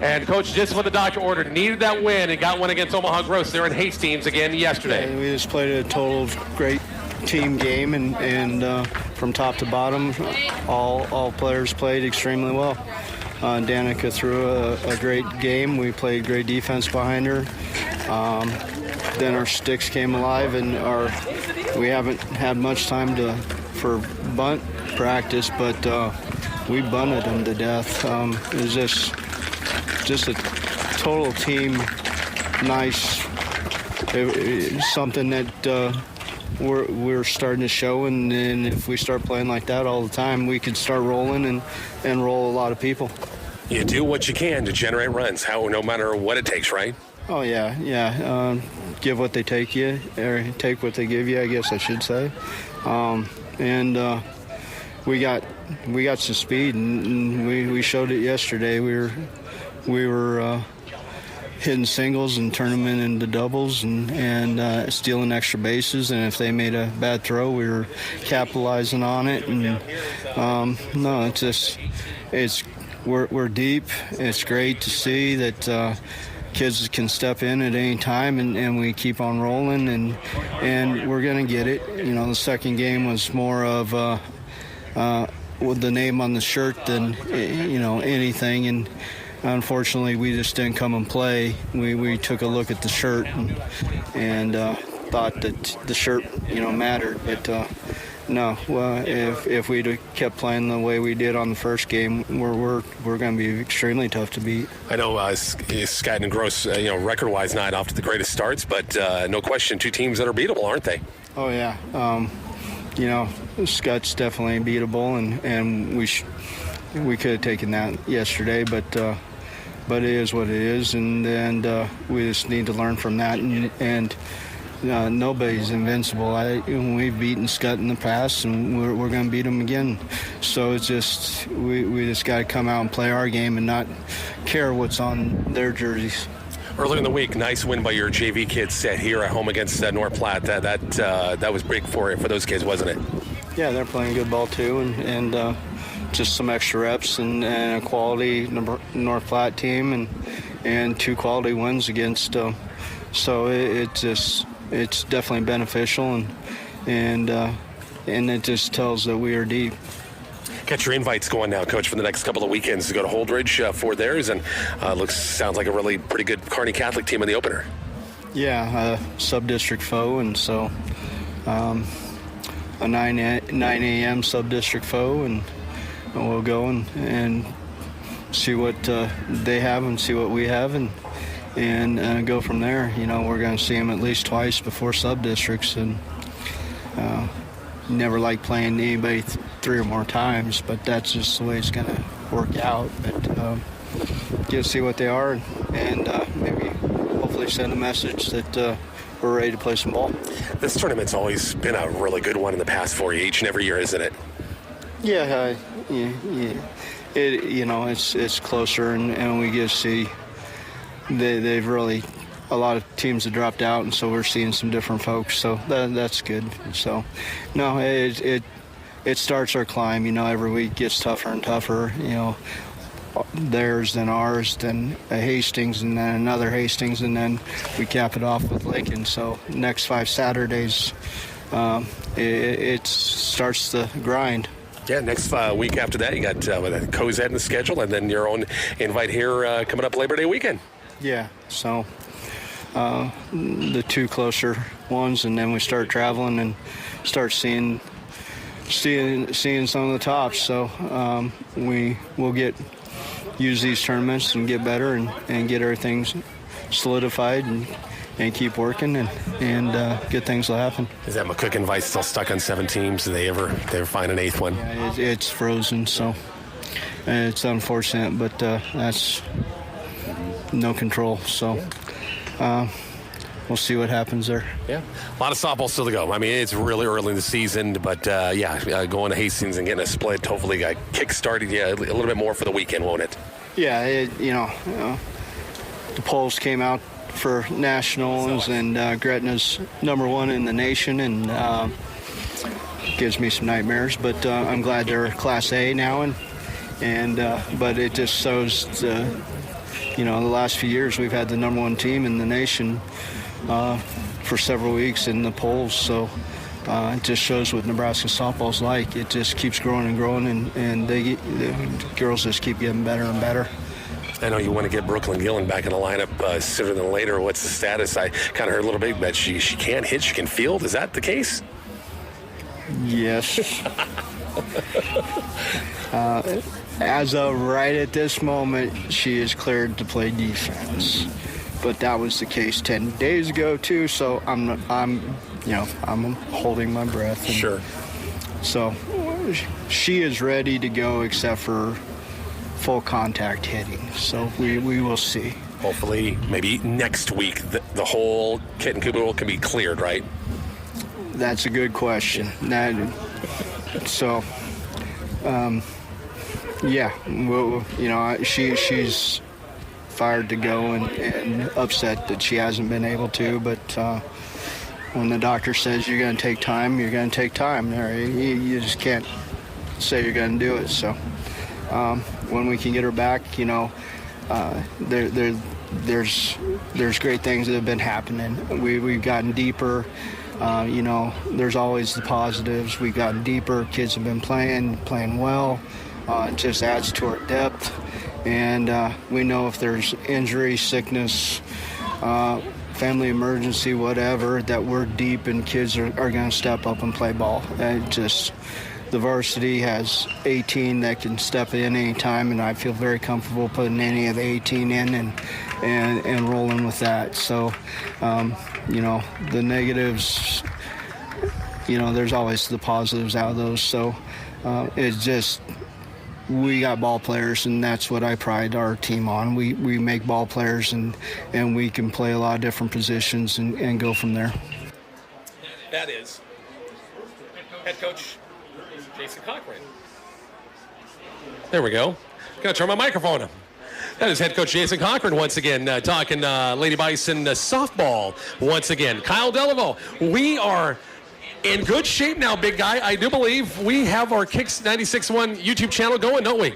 And Coach, just what the doctor ordered, needed that win and got one against Omaha Gross there in Hastings again yesterday. Yeah, we just played a total great team game, and from top to bottom, all players played extremely well. Danica threw a great game. We played great defense behind her. Then our sticks came alive, and we haven't had much time for bunt practice, but we bunted them to death. It was just a total team, nice, something that we're starting to show, and if we start playing like that all the time, we could start rolling and roll a lot of people. You do what you can to generate runs, no matter what it takes, right? Oh, yeah. Give what they take you, or take what they give you, I guess I should say. And we got some speed, and we showed it yesterday. We were hitting singles and turning them into doubles and stealing extra bases. And if they made a bad throw, we were capitalizing on it. And no, we're deep. It's great to see that kids can step in at any time, and we keep on rolling, and we're going to get it. The second game was more of with the name on the shirt than anything, and unfortunately we just didn't come and play. We took a look at the shirt and thought that the shirt mattered, but no. If we'd kept playing the way we did on the first game, we're going to be extremely tough to beat. I know Scott and Gross, record-wise, not off to the greatest starts, but no question, two teams that are beatable, aren't they? Oh yeah, Scott's definitely beatable, and we could have taken that yesterday, but it is what it is, and we just need to learn from that, and nobody's invincible. We've beaten Scott in the past, and we're going to beat them again. So it's just we just got to come out and play our game and not care what's on their jerseys. Earlier in the week, nice win by your JV kids here at home against North Platte. That was big for those kids, wasn't it? Yeah, they're playing good ball too, and just some extra reps and a quality North Platte team and two quality wins against. So it's definitely beneficial, and it just tells that we are deep. Got your invites going now, Coach, for the next couple of weekends to go to Holdridge for theirs, and sounds like a really pretty good Kearney Catholic team in the opener. Yeah, sub-district foe, and so a 9 a.m. sub-district foe, and we'll go and see what they have and see what we have, and go from there. We're going to see them at least twice before sub-districts, and never like playing anybody three or more times, but that's just the way it's going to work out. But get to see what they are, and maybe hopefully send a message that we're ready to play some ball. This tournament's always been a really good one in the past for you, each and every year, isn't it? Yeah. It's closer, and we get to see they've really, a lot of teams have dropped out, and so we're seeing some different folks, so that's good. So no, it starts our climb. Every week gets tougher and tougher. Theirs, then ours, then a Hastings, and then another Hastings, and then we cap it off with Lincoln. So next 5 Saturdays, it starts the grind. Yeah, next week after that, you got Cozad in the schedule, and then your own invite here coming up Labor Day weekend. Yeah, so the two closer ones, and then we start traveling and start seeing some of the tops. So we will use these tournaments and get better and get everything solidified and keep working and good things will happen. Is that McCook invite still stuck on 7 teams? Do they ever find an 8th one? Yeah, it's frozen, so it's unfortunate, but that's no control. So we'll see what happens there. Yeah, a lot of softball still to go. I mean, it's really early in the season, but going to Hastings and getting a split hopefully got kick-started a little bit more for the weekend, won't it? Yeah, the polls came out for nationals, and Gretna's #1 in the nation, and gives me some nightmares. But I'm glad they're Class A now, and but it just shows the last few years we've had the number one team in the nation for several weeks in the polls. So it just shows what Nebraska softball's like. It just keeps growing and growing, and the girls just keep getting better and better. I know you want to get Brooklyn Gillen back in the lineup sooner than later. What's the status? I kind of heard a little bit that she can't hit, she can field. Is that the case? Yes. As of right at this moment, she is cleared to play defense. But that was the case 10 days ago too. So I'm holding my breath. Sure. So she is ready to go, except for full contact hitting. So we will see. Hopefully, maybe next week, the whole kit and caboodle can be cleared, right? That's a good question. She's fired to go and upset that she hasn't been able to. But when the doctor says you're going to take time, you're going to take time. You just can't say you're going to do it. So when we can get her back, there's great things that have been happening. We've gotten deeper. There's always the positives. We've gotten deeper. Kids have been playing well. It just adds to our depth. And we know if there's injury, sickness, family emergency, whatever, that we're deep and kids are going to step up and play ball. The varsity has 18 that can step in any time, and I feel very comfortable putting any of the 18 in and rolling with that. So, the negatives, there's always the positives out of those. So it's just, we got ball players, and that's what I pride our team on. We make ball players, and we can play a lot of different positions and go from there. That is head coach Jason Cochran. There we go. Gotta turn my microphone on. That is head coach Jason Cochran once again talking Lady Bison softball once again. Kyle Delaveau, we are in good shape now, big guy. I do believe we have our Kicks 96.1 YouTube channel going, don't we?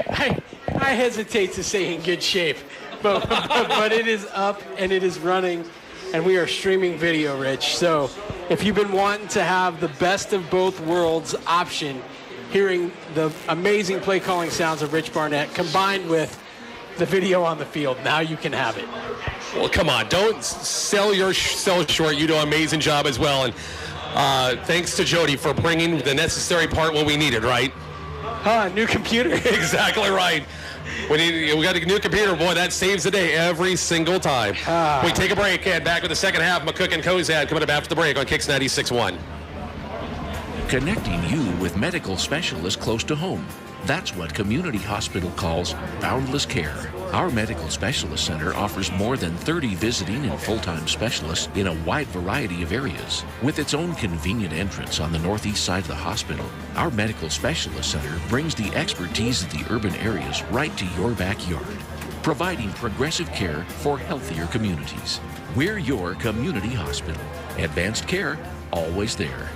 I hesitate to say in good shape, but it is up and it is running, and we are streaming video, Rich. So if you've been wanting to have the best of both worlds option, hearing the amazing play calling sounds of Rich Barnett combined with the video on the field, now you can have it. Well, come on, don't sell yourself short. You do an amazing job as well, and thanks to Jody for bringing the necessary part what we needed, right? New computer. Exactly right. We got a new computer, boy, that saves the day every single time. We take a break and back with the second half. McCook and Kozad coming up after the break on Kicks 96.1. Connecting you with medical specialists close to home. That's what Community Hospital calls boundless care. Our Medical Specialist Center offers more than 30 visiting and full-time specialists in a wide variety of areas. With its own convenient entrance on the northeast side of the hospital, our Medical Specialist Center brings the expertise of the urban areas right to your backyard, providing progressive care for healthier communities. We're your community hospital. Advanced care, always there.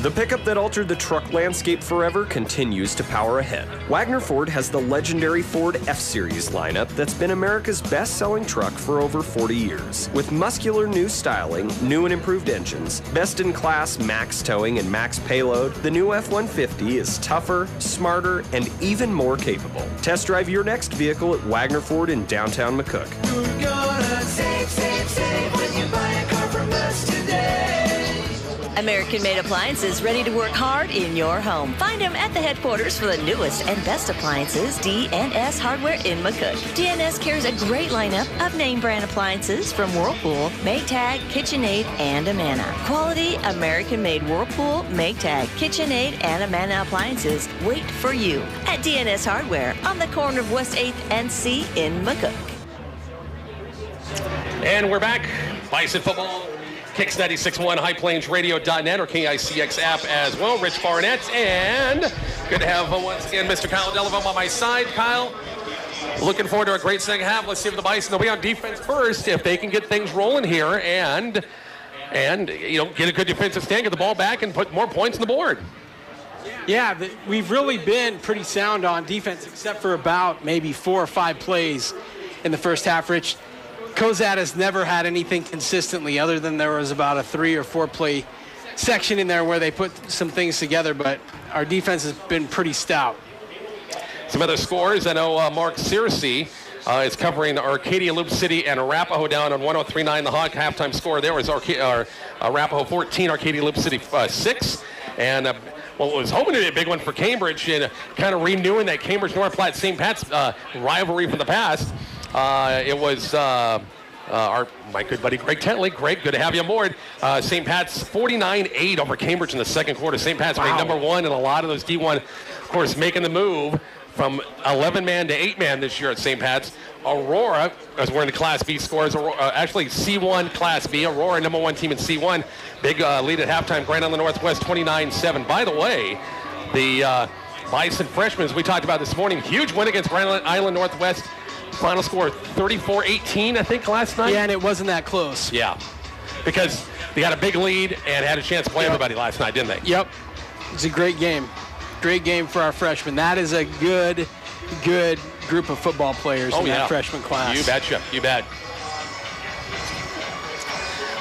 The pickup that altered the truck landscape forever continues to power ahead. Wagner Ford has the legendary Ford F-Series lineup that's been America's best-selling truck for over 40 years. With muscular new styling, new and improved engines, best-in-class max towing and max payload, the new F-150 is tougher, smarter, and even more capable. Test drive your next vehicle at Wagner Ford in downtown McCook. We're gonna save when you buy a car from us today. American-made appliances ready to work hard in your home. Find them at the headquarters for the newest and best appliances, D&S Hardware in McCook. D&S carries a great lineup of name brand appliances from Whirlpool, Maytag, KitchenAid, and Amana. Quality American-made Whirlpool, Maytag, KitchenAid, and Amana appliances wait for you at D&S Hardware on the corner of West 8th and C in McCook. And we're back. Bison football. Kicks 96.1, highplainsradio.net or KICX app as well. Rich Barnett, and good to have once again Mr. Kyle Delaveau on my side. Kyle, looking forward to a great second half. Let's see if the Bison will be on defense first, if they can get things rolling here and get a good defensive stand, get the ball back, and put more points on the board. Yeah, we've really been pretty sound on defense, except for about maybe 4 or 5 plays in the first half, Rich. Cozad has never had anything consistently other than there was about a 3 or 4 play section in there where they put some things together, but our defense has been pretty stout. Some other scores. I know Mark Searcy is covering Arcadia, Loop City, and Arapahoe down on 103.9 The Hog. Halftime score there was Arapahoe 14, Arcadia, Loop City 6. And well, it was hoping to be a big one for Cambridge and kind of renewing that Cambridge-North Platte St. Pat's rivalry from the past. It was my good buddy Greg Tetley. Greg, good to have you on board. St. Pat's 49-8 over Cambridge in the second quarter. St. Pat's ranked number 1 in a lot of those D1, of course, making the move from 11-man to 8-man this year at St. Pat's. Aurora, as we're in the Class B scores, actually C1 Class B. Aurora, number 1 team in C1. Big lead at halftime. Grand Island Northwest 29-7. By the way, the Bison freshmen, as we talked about this morning, huge win against Grand Island Northwest. Final score 34-18, I think, last night. Yeah, and it wasn't that close. Yeah, because they got a big lead and had a chance to play everybody last night, didn't they? Yep. It's a great game. Great game for our freshmen. That is a good group of football players in that freshman class. You betcha. You bet.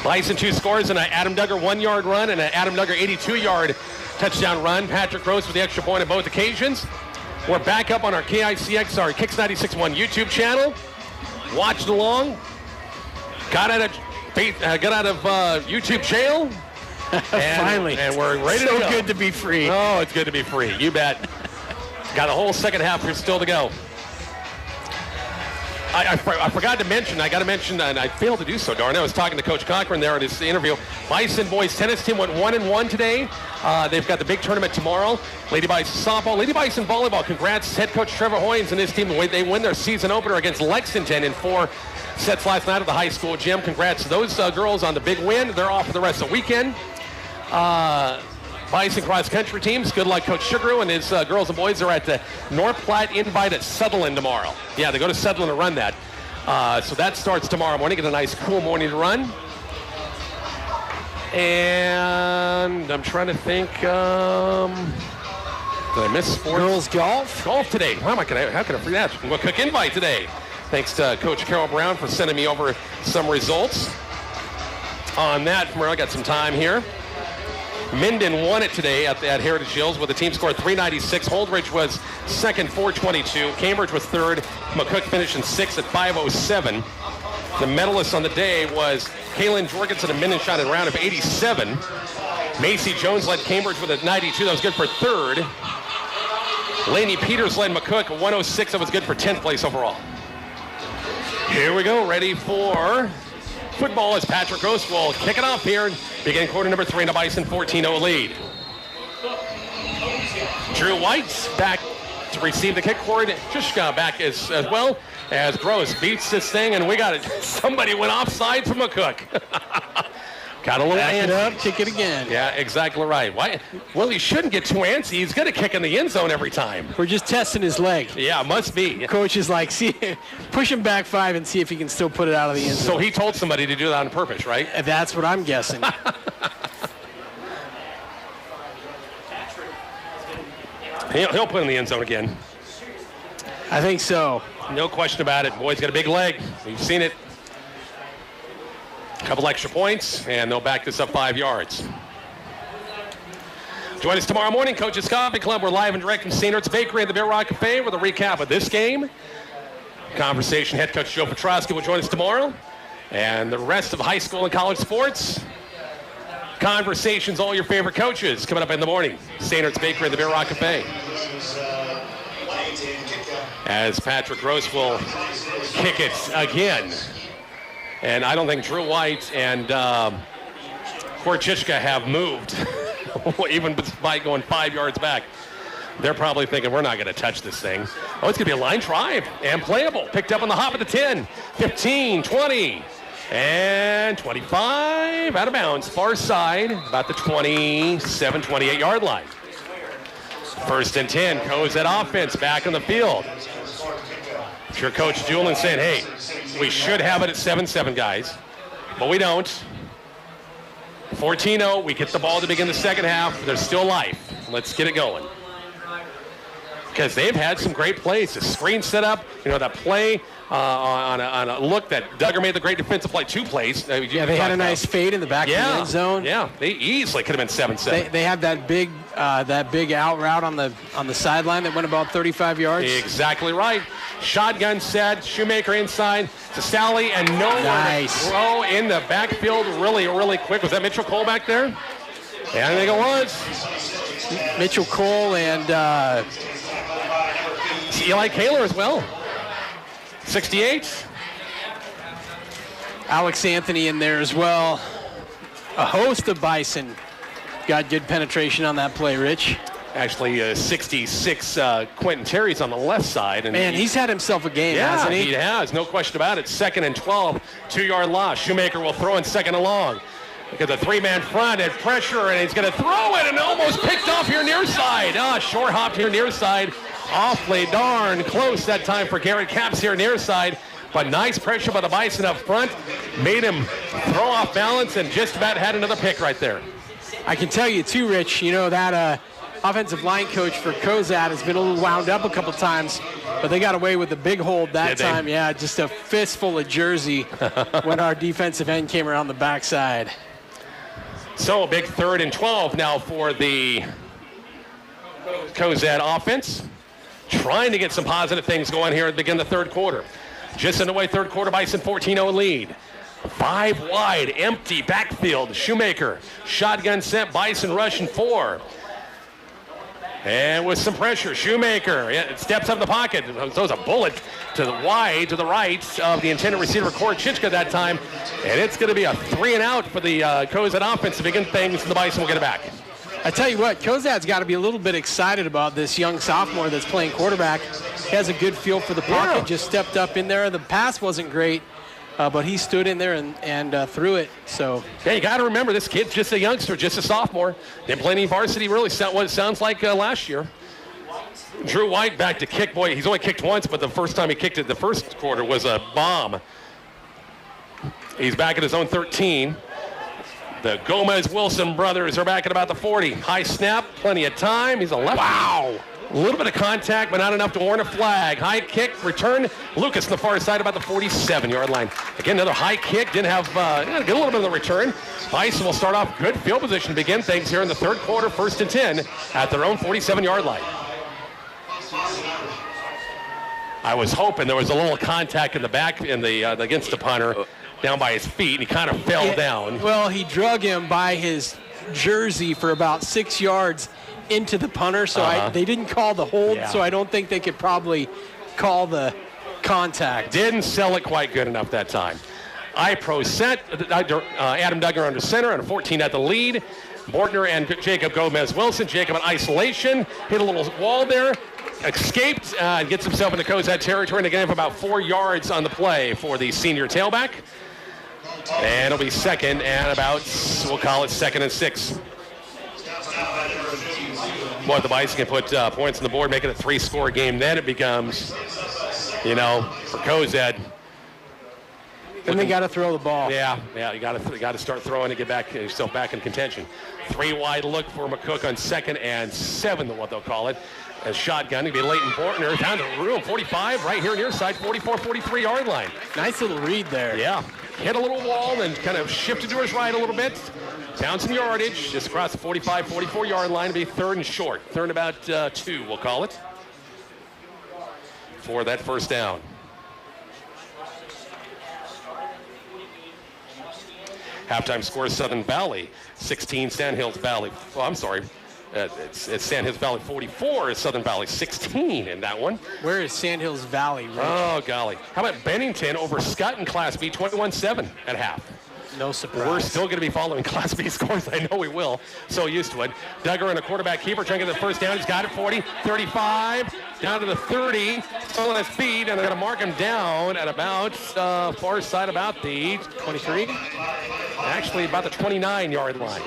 Bison 2 scores and an Adam Duggar 1-yard run and an Adam Duggar 82-yard touchdown run. Patrick Gross with the extra point on both occasions. We're back up on our KICX, our Kicks 96.1 YouTube channel. Watched along. Got out of YouTube jail. Finally. And we're ready to go. So good to be free. Oh, it's good to be free. You bet. Got a whole second half here still to go. I forgot to mention, I got to mention, and I failed to do so, darn. I was talking to Coach Cochran there in his interview. Bison boys tennis team went 1-1 today. They've got the big tournament tomorrow. Lady Bison softball, Lady Bison volleyball. Congrats, head coach Trevor Hoynes and his team. They win their season opener against Lexington in 4 sets last night at the high school gym. Congrats to those girls on the big win. They're off for the rest of the weekend. Bison cross country teams. Good luck, Coach Sugaru and his girls and boys are at the North Platte Invite at Sutherland tomorrow. Yeah, they go to Sutherland to run that. So that starts tomorrow morning. Get a nice cool morning to run. And I'm trying to think. Did I miss sports? Girls golf? Golf today. How can I forget that? McCook Invite today. Thanks to Coach Carol Brown for sending me over some results on that. From where I got some time here. Minden won it today at Heritage Hills with the team score 396. Holdridge was second, 422. Cambridge was third. McCook finished in sixth at 507. The medalist on the day was Kaylin Jorgensen, a Minden shot in a round of 87. Macy Jones led Cambridge with a 92. That was good for third. Lainey Peters led McCook, a 106. That was good for 10th place overall. Here we go, ready for football as Patrick Gross will kick it off here. Beginning quarter number 3 in the Bison 14-0 lead. Drew White's back to receive the kick for it. Jishka back as well as Gross beats this thing, and we got it. Somebody went offside from McCook. Got a little hand up, kick it again. Yeah, exactly right. Why? Well, he shouldn't get too antsy. He's going to kick in the end zone every time. We're just testing his leg. Yeah, must be. Coach is like, see, push him back 5 and see if he can still put it out of the end zone. So he told somebody to do that on purpose, right? That's what I'm guessing. He'll put it in the end zone again. I think so. No question about it. Boy's got a big leg. We've seen it. A couple extra points, and they'll back this up 5 yards. Join us tomorrow morning, Coach's Coffee Club. We're live and direct from St. Ertz Bakery and the Bear Rock Cafe with a recap of this game. Conversation head coach Joe Petrosky will join us tomorrow. And the rest of high school and college sports. Conversations, all your favorite coaches coming up in the morning. St. Ertz Bakery and the Bear Rock Cafe. As Patrick Gross will kick it again. And I don't think Drew White and Korchichka have moved, even by going 5 yards back. They're probably thinking, we're not going to touch this thing. Oh, it's going to be a line drive and playable. Picked up on the hop at the 10, 15, 20, and 25. Out of bounds, far side, about the 27, 28-yard line. First and 10, goes that offense back on the field. I'm sure Coach Julian saying, hey, we should have it at 7-7, guys, but we don't. 14-0, we get the ball to begin the second half. There's still life. Let's get it going. because they've had some great plays. The screen set up, that play on a look that Duggar made the great defensive play, 2 plays. They had a nice fade in the back of the end zone. Yeah, they easily could have been 7-7. They had that big out route on the sideline that went about 35 yards. Exactly right. Shotgun set, Shoemaker inside to Sally, and nowhere to throw in the backfield really, really quick. Was that Mitchell Cole back there? Yeah, I think it was. Mitchell Cole and Eli Kaler as well. 68. Alex Anthony in there as well. A host of Bison got good penetration on that play, Rich. Actually, 66 Quentin Terry's on the left side. And man, he's had himself a game, hasn't he? He has, no question about it. 2nd and 12, 2-yard loss. Shoemaker will throw in 2nd and long. Look at the 3-man front and pressure, and he's going to throw it and almost picked off here near side. Short hopped here near side. Awfully darn close that time for Garrett Capps here near side. But nice pressure by the Bison up front. Made him throw off balance and just about had another pick right there. I can tell you too, Rich, that offensive line coach for Cozad has been a little wound up a couple times, but they got away with the big hold that time. Yeah, just a fistful of jersey when our defensive end came around the backside. So a big 3rd and 12 now for the Cozad offense. Trying to get some positive things going here at the beginning of the 3rd quarter. Just underway, 3rd quarter, Bison 14-0 lead. 5 wide, empty backfield. Shoemaker, shotgun set, Bison rushing 4. And with some pressure, Shoemaker steps up the pocket. Throws a bullet to the wide, to the right of the intended receiver, Court Chichka that time. And it's going to be a 3 and out for the Cozad offense to begin things, and the Bison will get it back. I tell you what, Cozad's got to be a little bit excited about this young sophomore that's playing quarterback. He has a good feel for the pocket, just stepped up in there. The pass wasn't great, but he stood in there and threw it. So yeah, you got to remember, this kid's just a youngster, just a sophomore. Didn't play any varsity really, what it sounds like last year. Drew White back to kick. Boy, he's only kicked once, but the first time he kicked it the first quarter was a bomb. He's back at his own 13. The Gomez-Wilson brothers are back at about the 40. High snap, plenty of time. He's a left. Wow! A little bit of contact, but not enough to warrant a flag. High kick, return. Lucas on the far side, about the 47-yard line. Again, another high kick. Didn't have, get a little bit of the return. Bison will start off good field position to begin things here in the 3rd quarter, 1st and 10 at their own 47-yard line. I was hoping there was a little contact in the back against the punter down by his feet, and he kind of fell down. Well, he drug him by his jersey for about 6 yards into the punter, so they didn't call the hold, so I don't think they could probably call the contact. Didn't sell it quite good enough that time. I-Pro set, Adam Duggar under center, and 14 at the lead. Bortner and Jacob Gomez-Wilson. Jacob in isolation, hit a little wall there, escaped, and gets himself into Cozad territory, and again for about 4 yards on the play for the senior tailback. And it'll be 2nd and about, we'll call it 2nd and 6. Boy, the Bison can put points on the board, make it a 3-score game. Then it becomes, for Cozad. Then they got to throw the ball. Yeah, you got to start throwing to get yourself back in contention. 3 wide look for McCook on 2nd and 7, what they'll call it. A shotgun, it'll be Leighton Bortner down to room 45, right here near side, 43-yard line. Nice little read there. Yeah, hit a little wall and kind of shifted to his right a little bit. Down some yardage, just across the 44-yard line. It'll be 3rd and short. 3rd and about 2, we'll call it, for that 1st down. Halftime score is Southern Valley 16, Sandhills Valley. Oh, I'm sorry. It's Sandhills Valley 44, is Southern Valley 16 in that one. Where is Sandhills Valley, Rich? Oh, golly. How about Bennington over Scott in Class B, 21-7 at half? No surprise. We're still going to be following Class B scores. I know we will. So used to it. Duggar and a quarterback keeper trying to get the 1st down. He's got it, 40, 35, down to the 30. Still on his feet, and they're going to mark him down at about far side, about the 23. Actually, about the 29-yard line.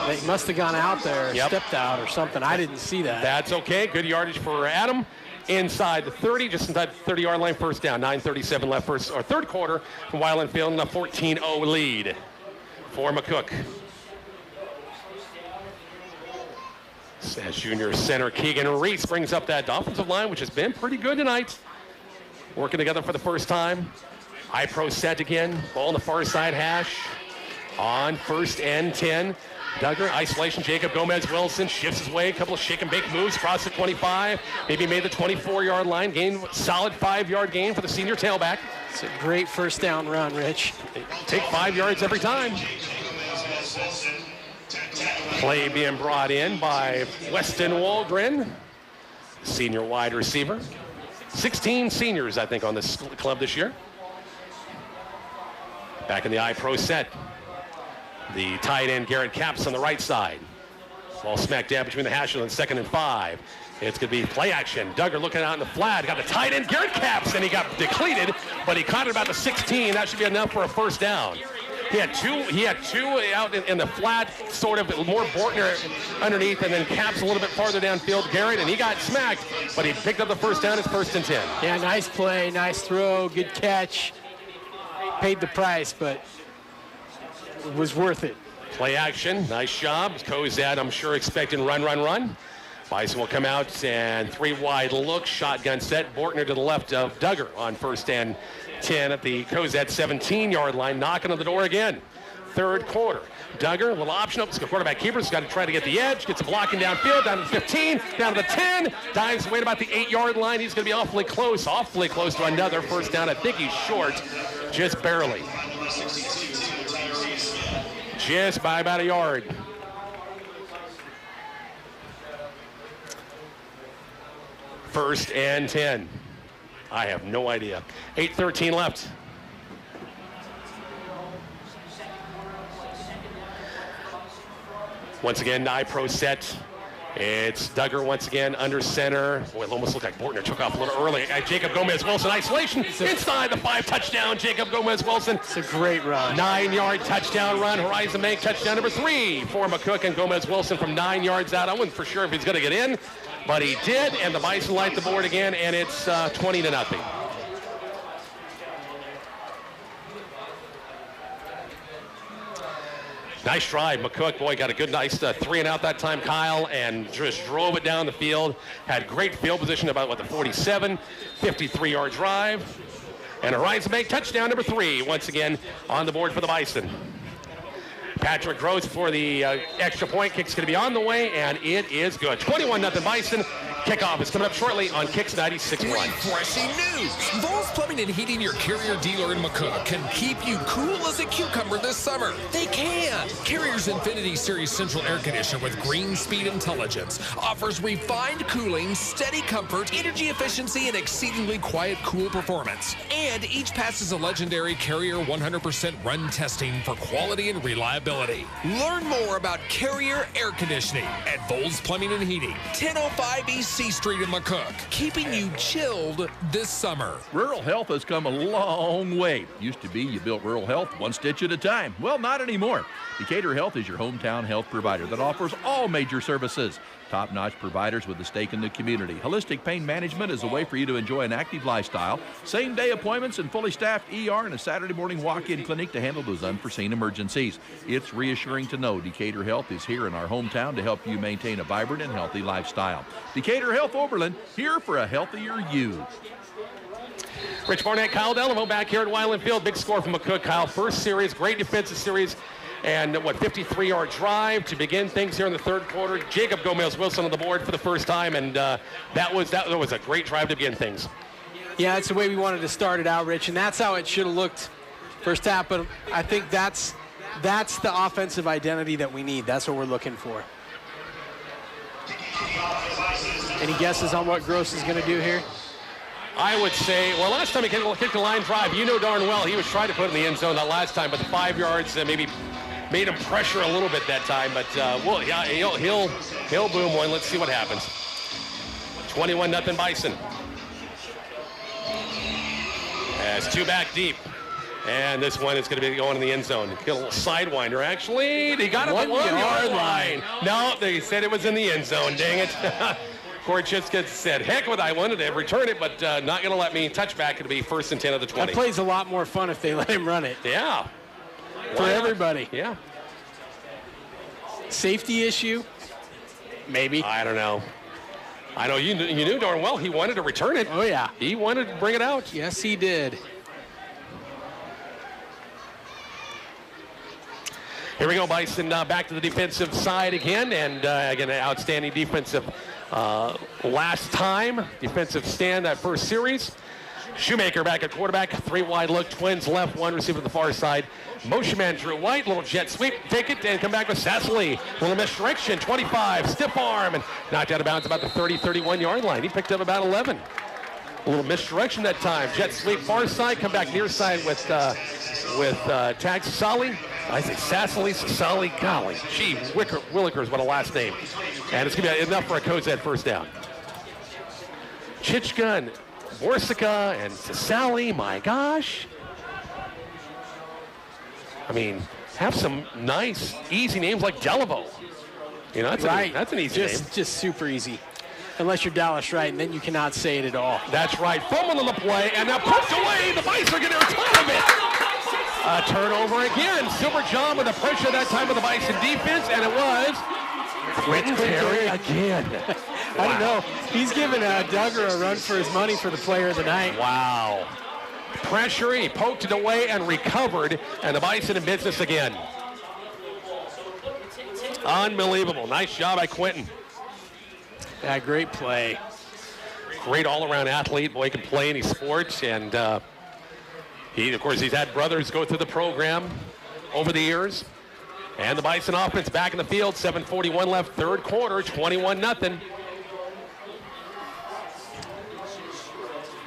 They must have gone out there, stepped out or something. I didn't see that. That's okay. Good yardage for Adam. Inside the 30, just inside the 30-yard line, 1st down. 9:37 left, 3rd quarter from Weiland Field, and a 14-0 lead for McCook. As junior center Keegan Reese brings up that offensive line, which has been pretty good tonight. Working together for the first time. I-Pro set again. Ball on the far side hash. On 1st and 10. Duggar, isolation. Jacob Gomez-Wilson shifts his way. A couple of shake and bake moves. Cross the 25. Maybe made the 24-yard line. Gain solid 5-yard gain for the senior tailback. It's a great first down run, Rich. Take 5 yards every time. Play being brought in by Weston Waldron, senior wide receiver. 16 seniors, I think, on this club this year. Back in the I-Pro set. The tight end, Garrett Capps, on the right side. Ball smack dab between the hashes on 2nd and 5. It's going to be play action. Duggar looking out in the flat. Got the tight end, Garrett Capps, and he got depleted, but he caught it about the 16. That should be enough for a first down. He had two out in the flat, sort of more Bortner underneath, and then Capps a little bit farther downfield, Garrett, and he got smacked, but he picked up the first down. It's 1st and 10. Yeah, nice play, nice throw, good catch. Paid the price, but it was worth it. Play action, nice job. Kozad, I'm sure, expecting run. Bison will come out and 3 wide look, shotgun set. Bortner to the left of Duggar on 1st and 10 at the Kozad 17-yard line, knocking on the door again. 3rd quarter. Duggar, a little option up. Quarterback keeper's got to try to get the edge. Gets a blocking downfield, down to the 15, down to the 10. Dives away at about the 8-yard line. He's going to be awfully close to another first down. I think he's short, just barely. Just by about a yard. First and 10. I have no idea. 8:13 left. Once again, I-Pro set. It's Duggar once again under center. Boy, it almost looked like Bortner took off a little early. Jacob Gomez-Wilson, isolation. Inside the 5, touchdown, Jacob Gomez-Wilson. It's a great run. 9-yard touchdown run. Horizon Bank touchdown number 3 for McCook and Gomez-Wilson from 9 yards out. I wasn't for sure if he's going to get in, but he did, and the Bison light the board again, and it's 20-0. Nice drive. McCook, boy, got a good, nice 3 and out that time, Kyle, and just drove it down the field. Had great field position about, the 47, 53-yard drive. And a Horizon Bank touchdown number 3, once again, on the board for the Bison. Patrick Gross for the extra point. Kick's going to be on the way, and it is good. 21-0 Bison. Kickoff is coming up shortly on Kicks 96.1. Refreshing news! Vols Plumbing and Heating, your Carrier dealer in McCook, can keep you cool as a cucumber this summer. They can! Carrier's Infinity Series Central Air Conditioner with Green Speed Intelligence offers refined cooling, steady comfort, energy efficiency, and exceedingly quiet, cool performance. And each passes a legendary Carrier 100% run testing for quality and reliability. Learn more about Carrier Air Conditioning at Vols Plumbing and Heating, 1005 East C Street in McCook, keeping you chilled this summer. Rural health has come a long way. Used to be you built rural health one stitch at a time. Well, not anymore. Decatur Health is your hometown health provider that offers all major services. Top-notch providers with a stake in the community. Holistic pain management is a way for you to enjoy an active lifestyle. Same-day appointments and fully staffed ER and a Saturday morning walk-in clinic to handle those unforeseen emergencies. It's reassuring to know Decatur Health is here in our hometown to help you maintain a vibrant and healthy lifestyle. Decatur Health Oberlin, here for a healthier you. Rich Barnett, Kyle Delamo back here at Wyland Field. Big score from McCook. Kyle, first series, great defensive series. And 53-yard drive to begin things here in the 3rd quarter. Jacob Gomez-Wilson on the board for the first time, and that was a great drive to begin things. Yeah, that's the way we wanted to start it out, Rich, and that's how it should have looked first half. But I think that's the offensive identity that we need. That's what we're looking for. Any guesses on what Gross is going to do here? I would say, well, last time he kicked a line drive, you know darn well he was trying to put it in the end zone that last time, but the 5 yards maybe made him pressure a little bit that time. But he'll boom one. Let's see what happens. 21-0 Bison. As 2 back deep. And this one is going to be going in the end zone. Get a little sidewinder, actually. He got it at the 1 yard line. No, they said it was in the end zone. Dang it. Corey Chitzka said, heck with it. I wanted to return it, but not going to let me touch back. It'll be 1st and 10 of the 20. That play's a lot more fun if they let him run it. Yeah. For everybody. Yeah. Safety issue. Maybe. I don't know. I know you knew darn well he wanted to return it. Oh, yeah. He wanted to bring it out. Yes, he did. Here we go, Bison, back to the defensive side again. And again, an outstanding defensive last time. Defensive stand that first series. Shoemaker back at quarterback. 3 wide look. Twins left, 1 receiver to the far side. Motion man Drew White. Little jet sweep. Take it and come back with Sassily. Little misdirection. 25. Stiff arm. And knocked out of bounds about the 30-31 yard line. He picked up about 11. A little misdirection that time. Jet sweep far side. Come back near side with Tag Sassily. I say Sassily. Golly. Gee, Willikers, what a last name. And it's going to be enough for a Cozad first down. Chichka, Borsica, and Sassally. My gosh. I mean, have some nice, easy names like Delaveau. You know, that's an easy name. Just super easy. Unless you're Dallas Wright, and then you cannot say it at all. That's right. Fumble on the play, and now pushed away. The Bison are getting a ton of it. Turnover again. Silver John with the pressure that time of the Bison defense, and it was Quentin Terry again. I don't know. He's giving Duggar a run for his money for the player of the night. Wow. Pressure, he poked it away and recovered, and the Bison in business again. Unbelievable. Nice job by Quentin. Yeah, great play. Great all-around athlete. Boy, he can play any sport, and of course, he's had brothers go through the program over the years. And the Bison offense back in the field. 7:41 left, third quarter, 21-0.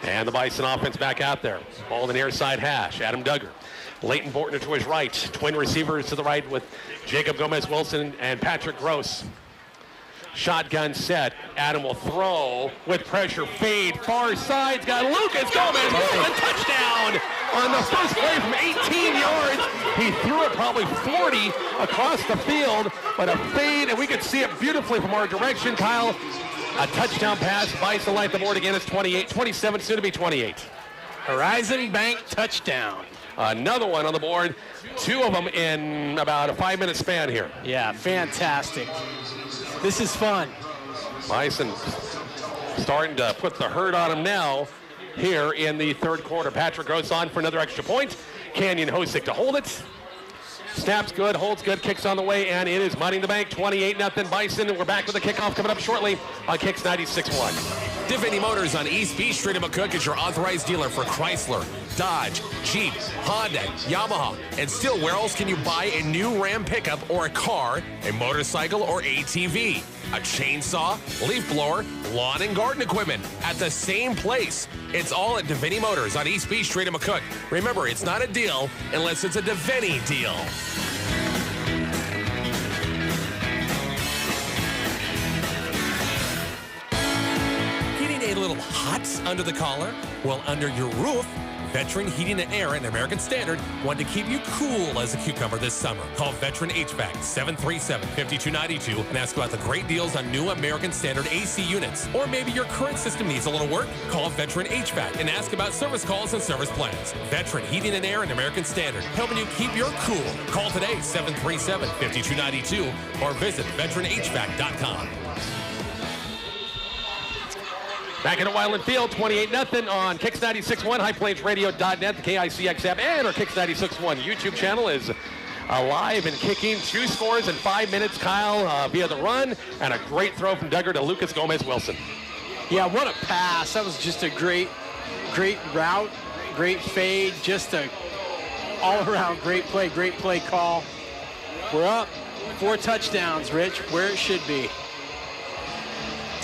And the Bison offense back out there. Ball in the near side hash. Adam Duggar. Leighton Bortner to his right. Twin receivers to the right with Jacob Gomez-Wilson and Patrick Gross. Shotgun set. Adam will throw with pressure. Fade. Far side's got Lucas Gomez-Wilson. Touchdown on the first play from 18 yards. He threw it probably 40 across the field, but a fade, and we could see it beautifully from our direction, Kyle. A touchdown pass. Bison light the board again. It's 27, soon to be 28. Horizon Bank touchdown. Another one on the board. 2 of them in about a 5-minute span here. Yeah, fantastic. This is fun. Bison starting to put the hurt on him now here in the third quarter. Patrick Gross on for another extra point. Canyon Hosick to hold it. Snaps good, holds good, kicks on the way, and it is Money in the Bank, 28-0 Bison. And we're back with the kickoff coming up shortly on Kicks 96.1. Devaney Motors on East Beach Street in McCook is your authorized dealer for Chrysler, Dodge, Jeep, Honda, Yamaha, and still where else can you buy a new Ram pickup or a car, a motorcycle or ATV, a chainsaw, leaf blower, lawn and garden equipment at the same place. It's all at Devaney Motors on East Beach Street in McCook. Remember, it's not a deal unless it's a Devaney deal. A little hot under the collar? Well, under your roof, Veteran Heating and Air and American Standard want to keep you cool as a cucumber this summer. Call Veteran HVAC 737-5292 and ask about the great deals on new American Standard AC units. Or maybe your current system needs a little work? Call Veteran HVAC and ask about service calls and service plans. Veteran Heating and Air and American Standard, helping you keep your cool. Call today 737-5292 or visit veteranhvac.com. Back in the Wildland Field, 28-0 on Kicks 96.1, highplanesradio.net, the KICX app, and our Kicks 96.1 YouTube channel is alive and kicking. 2 scores in 5 minutes, Kyle, via the run, and a great throw from Duggar to Lucas Gomez-Wilson. Yeah, what a pass. That was just a great route, great fade, just a all-around great play call. We're up 4 touchdowns, Rich, where it should be.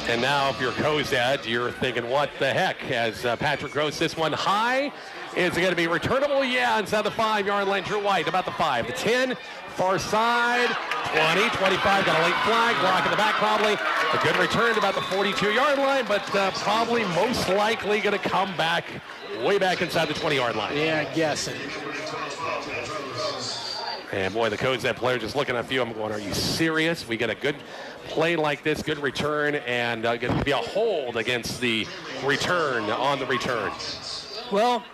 And now if you're Cozad, you're thinking, what the heck? As Patrick Gross, this one high. Is it going to be returnable? Yeah, inside the 5-yard line. Drew White, about the 5. The 10, far side, 20, 25. Got a late flag, block in the back probably. A good return to about the 42-yard line, but probably most likely going to come back way back inside the 20-yard line. Yeah, guessing. And boy, the Cozad player just looking at a few of them going, are you serious? We get a good play like this, good return, and going to be a hold against the return on the return. Well,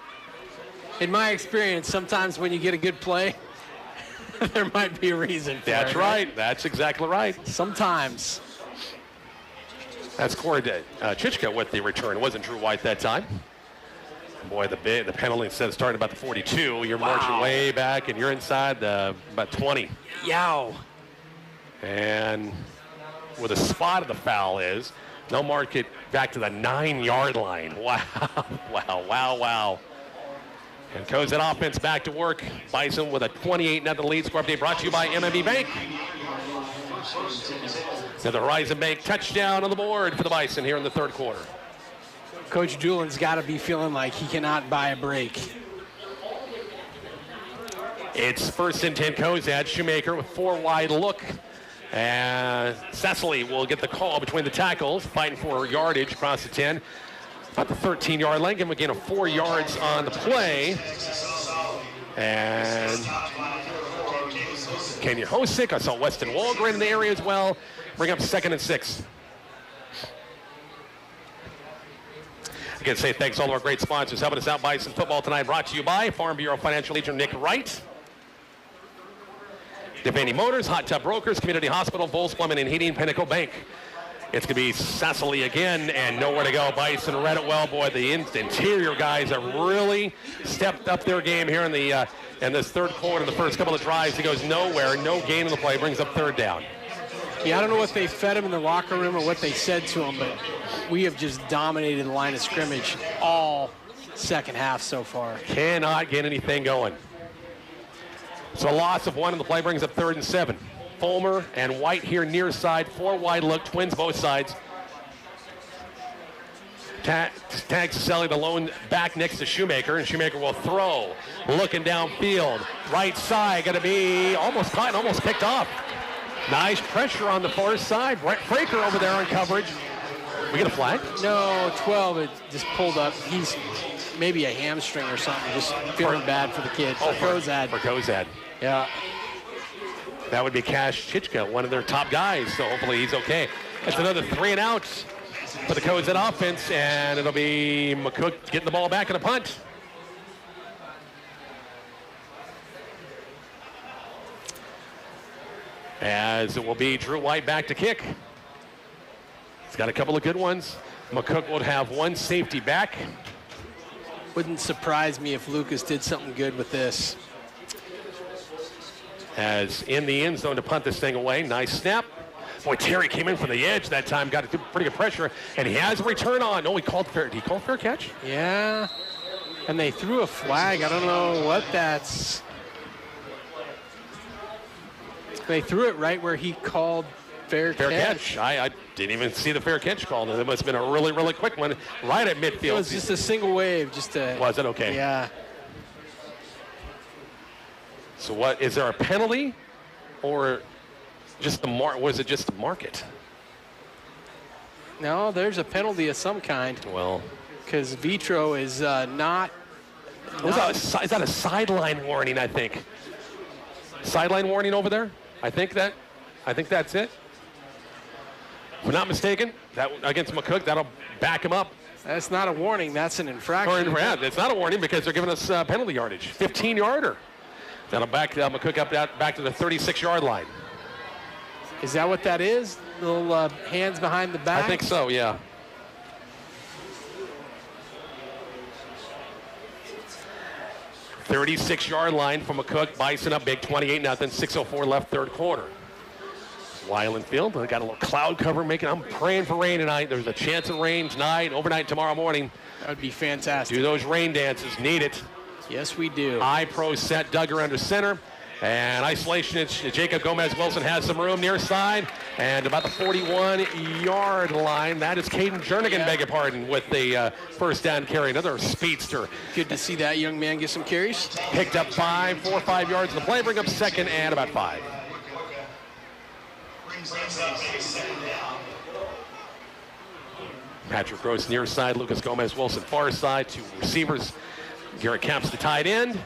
in my experience, sometimes when you get a good play, there might be a reason for That's it. right. That's exactly right. Sometimes. That's Corey Chichka with the return. It wasn't Drew White that time. Boy, the penalty, instead of starting about the 42, you're marching way back, and you're inside about 20. Yow. And where the spot of the foul is, they'll mark it back to the 9-yard line. Wow, wow, wow, wow. And goes that offense back to work. Bison with a 28-0 lead. Score update brought to you by MMB Bank. So the Horizon Bank touchdown on the board for the Bison here in the third quarter. Coach Julian's got to be feeling like he cannot buy a break. It's 1st and 10 Cozad. Shoemaker with 4 wide look. And Cecily will get the call between the tackles, fighting for yardage across the 10. About the 13-yard line. Give him a gain of 4 yards on the play. And Kenya Hosick. I saw Weston Walgren in the area as well. Bring up 2nd and 6. Again, say thanks to all of our great sponsors helping us out. Bison football tonight brought to you by Farm Bureau Financial Agent Nick Wright. Devaney Motors, Hot Tub Brokers, Community Hospital, Volz Plumbing and Heating, Pinnacle Bank. It's going to be Cecily again and nowhere to go. Bison read it well. Boy, the interior guys have really stepped up their game here in this third quarter. The first couple of drives, he goes nowhere. No gain in the play, brings up 3rd down. Yeah, I don't know what they fed him in the locker room or what they said to him, but we have just dominated the line of scrimmage all second half so far. Cannot get anything going. So a loss of 1 in the play brings up 3rd and 7. Fulmer and White here near side, 4 wide look, twins both sides. Tags Cecily the lone back next to Shoemaker, and Shoemaker will throw. Looking downfield, right side, going to be almost caught and almost picked off. Nice pressure on the far side. Brett Fraker over there on coverage. We get a flag? No, 12, it just pulled up. He's maybe a hamstring or something, just feeling bad for the kid. Oh, for Kozad. For Kozad. Yeah. That would be Cash Chichka, one of their top guys, so hopefully he's okay. That's another 3 and out for the Kozad offense, and it'll be McCook getting the ball back in a punt. As it will be Drew White back to kick. He's got a couple of good ones. McCook will have 1 safety back. Wouldn't surprise me if Lucas did something good with this. As in the end zone to punt this thing away. Nice snap. Boy, Terry came in from the edge that time, got a pretty good pressure, and he has a return on. Oh, he called fair. Did he call fair catch? Yeah. And they threw a flag. I don't know what that's. They threw it right where he called fair catch. I didn't even see the fair catch call. It must have been a really, really quick one right at midfield. It was just a single wave. Was it? Okay. Yeah. So what, is there a penalty or just the was it just the market? No, there's a penalty of some kind. Well. Because Vitro is not. Is that a sideline warning, I think? Sideline warning over there? I think that's it. If I'm not mistaken, that against McCook, that'll back him up. That's not a warning. That's an infraction. It's not a warning because they're giving us penalty yardage. 15-yarder. That'll back McCook up back to the 36-yard line. Is that what that is? Little hands behind the back? I think so, yeah. .36-yard line from McCook. Bison up big, 28-0. 6:04 left, third quarter. Weiland Field, they got a little cloud cover making. I'm praying for rain tonight. There's a chance of rain tonight, overnight tomorrow morning. That would be fantastic. Do those rain dances. Need it. Yes, we do. I-Pro set Duggar under center. And isolation, Jacob Gomez-Wilson has some room near side. And about the 41-yard line, that is Caden Jernigan, beg your pardon, with the first down carry. Another speedster. Good to see that young man get some carries. Picked up 4 or 5 yards in the play. Bring up 2nd and about 5. Patrick Gross near side, Lucas Gomez-Wilson far side. 2 receivers. Garrett Capps the tight end.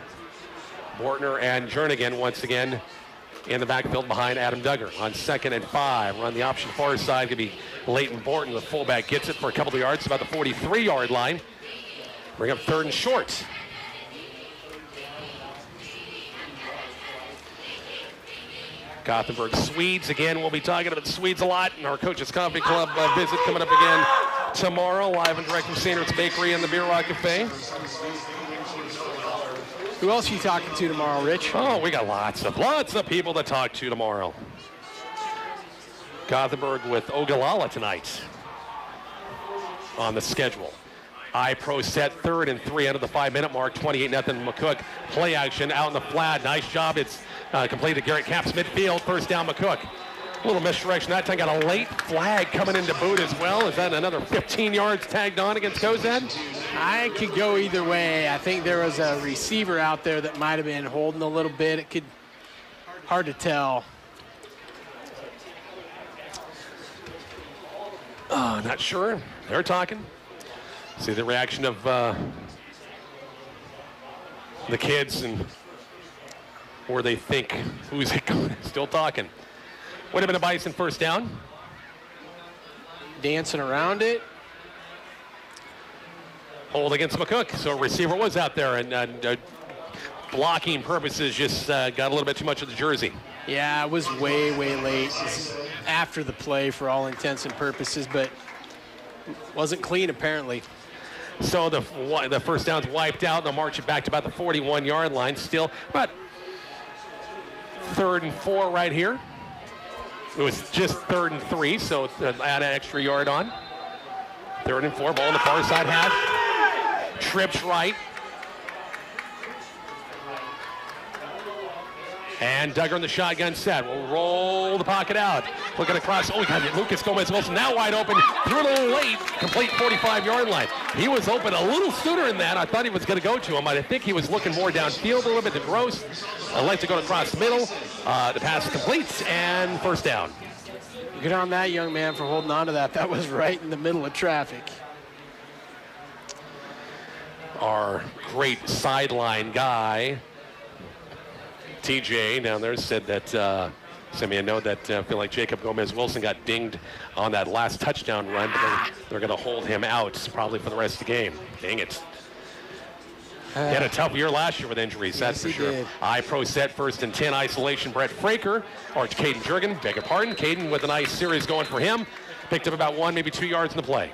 Bortner and Jernigan once again in the backfield behind Adam Duggar. On 2nd and 5, run the option far side. Going to be Leighton Borton, the fullback, gets it for a couple of yards, about the 43-yard line. Bring up 3rd and short. Gothenburg Swedes. Again, we'll be talking about the Swedes a lot in our Coaches Coffee Club visit coming up again tomorrow, live and direct from Standards Bakery and the Beer Rock Cafe. Who else are you talking to tomorrow, Rich? Oh, we got lots of people to talk to tomorrow. Gothenburg with Ogallala tonight on the schedule. I-Pro set 3rd and 3 out of the 5-minute mark, 28-0 McCook. Play action out in the flat. Nice job. It's completed. Garrett Capps midfield. First down McCook. A little misdirection that time. Got a late flag coming into boot as well. Is that another 15 yards tagged on against Cozad? I could go either way. I think there was a receiver out there that might have been holding a little bit. It could, hard to tell. Not sure. They're talking. See the reaction of the kids and where they think who's it going. Still talking. Would have been a Bison first down. Dancing around it. Hold against McCook. So receiver was out there and blocking purposes just got a little bit too much of the jersey. Yeah, it was way, way late. It was after the play for all intents and purposes, but wasn't clean apparently. So the first down's wiped out. They'll march it back to about the 41-yard line. Still about 3rd and 4 right here. It was just 3rd and 3, so add an extra yard on. 3rd and 4, ball on the far side half. Trips right. And Duggar in the shotgun set. We'll roll the pocket out. Looking across. Oh, we got it. Lucas Gomez-Wilson now wide open. Threw a little late. Complete 45-yard line. He was open a little sooner than that. I thought he was going to go to him. I think he was looking more downfield a little bit to Gross. I'd like to go across the middle. The pass completes and first down. Good on that young man for holding on to that. That was right in the middle of traffic. Our great sideline guy, TJ down there, said that sent me a note that feel like Jacob Gomez-Wilson got dinged on that last touchdown run, but they're going to hold him out probably for the rest of the game. Dang it. He had a tough year last year with injuries, that's for sure. I-Pro set 1st and 10, isolation. Brett Fraker, or Caden Jurgen, beg your pardon. Caden with a nice series going for him. Picked up about 1, maybe 2 yards in the play.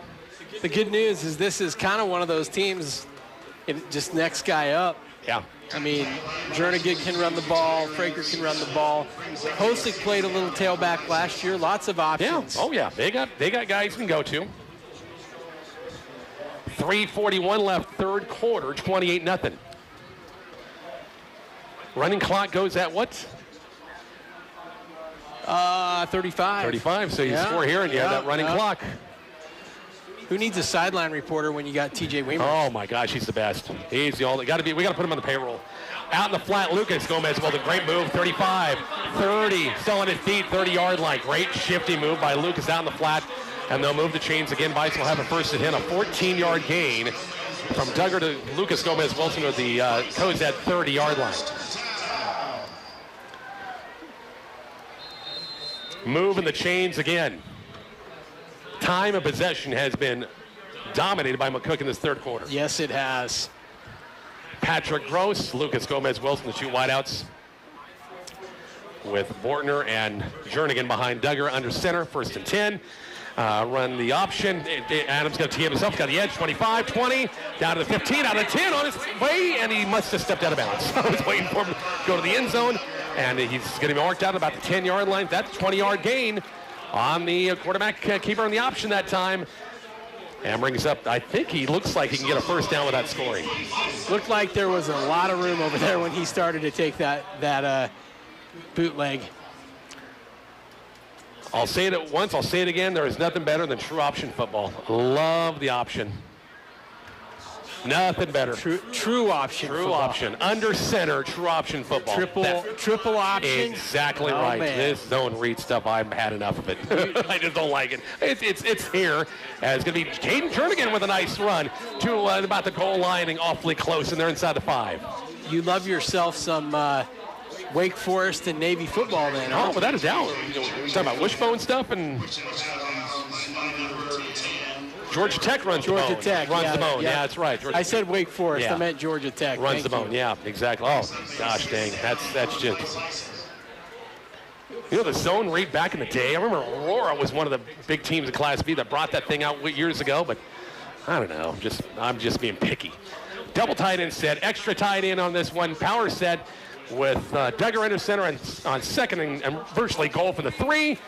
The good news is this is kind of one of those teams, just next guy up. Yeah. I mean, Jernigan can run the ball. Fraker can run the ball. Hosek played a little tailback last year. Lots of options. Yeah. Oh, yeah. They got guys you can go to. 3:41 left, 3rd quarter, 28-0. Running clock goes at what? 35. 35, so you score here and you have that running clock. Who needs a sideline reporter when you got TJ Weimer? Oh my gosh, he's the best. He's the only. We got to put him on the payroll. Out in the flat, Lucas Gomez-Wilson, great move. 35, 30, still on his feet, 30-yard line. Great shifty move by Lucas out in the flat, and they'll move the chains again. Bison will have a 1st and 10, a 14-yard gain from Duggar to Lucas Gomez-Wilson to the Cozad 30-yard line. Moving the chains again. Time of possession has been dominated by McCook in this 3rd quarter. Yes, it has. Patrick Gross, Lucas Gomez-Wilson, the 2 wideouts, with Bortner and Jernigan behind Duggar under center, 1st and 10. Run the option. Adams going to tee himself, got the edge, 25, 20, down to the 15, out of the 10 on his way, and he must have stepped out of bounds. I was waiting for him to go to the end zone, and he's going to be marked out about the 10-yard line. That's a 20-yard gain on the quarterback keeper on the option that time. And brings up, I think he looks like he can get a 1st down without scoring. Looked like there was a lot of room over there when he started to take that bootleg. I'll say it once, I'll say it again. There is nothing better than true option football. Love the option. Nothing better. True option. True option. Under center, true option football. Triple option. Exactly right. Man. This zone read stuff, I've had enough of it. I just don't like it. It's here. It's going to be Caden Jernigan with a nice run to about the goal line and awfully close, and they're inside the 5. You love yourself some Wake Forest and Navy football then. Oh, without a doubt. You're talking about wishbone stuff and Georgia Tech runs the bone. Tech runs the bone. Yeah, that's right. I said Wake Forest. I meant Georgia Tech. Runs the bone. Yeah, exactly. Oh, gosh dang. That's just. You know, the zone read back in the day, I remember Aurora was one of the big teams in Class B that brought that thing out years ago, but I don't know. I'm just being picky. Double tight end set, extra tight end on this one. Power set with Duggar under center on second and virtually goal for the 3.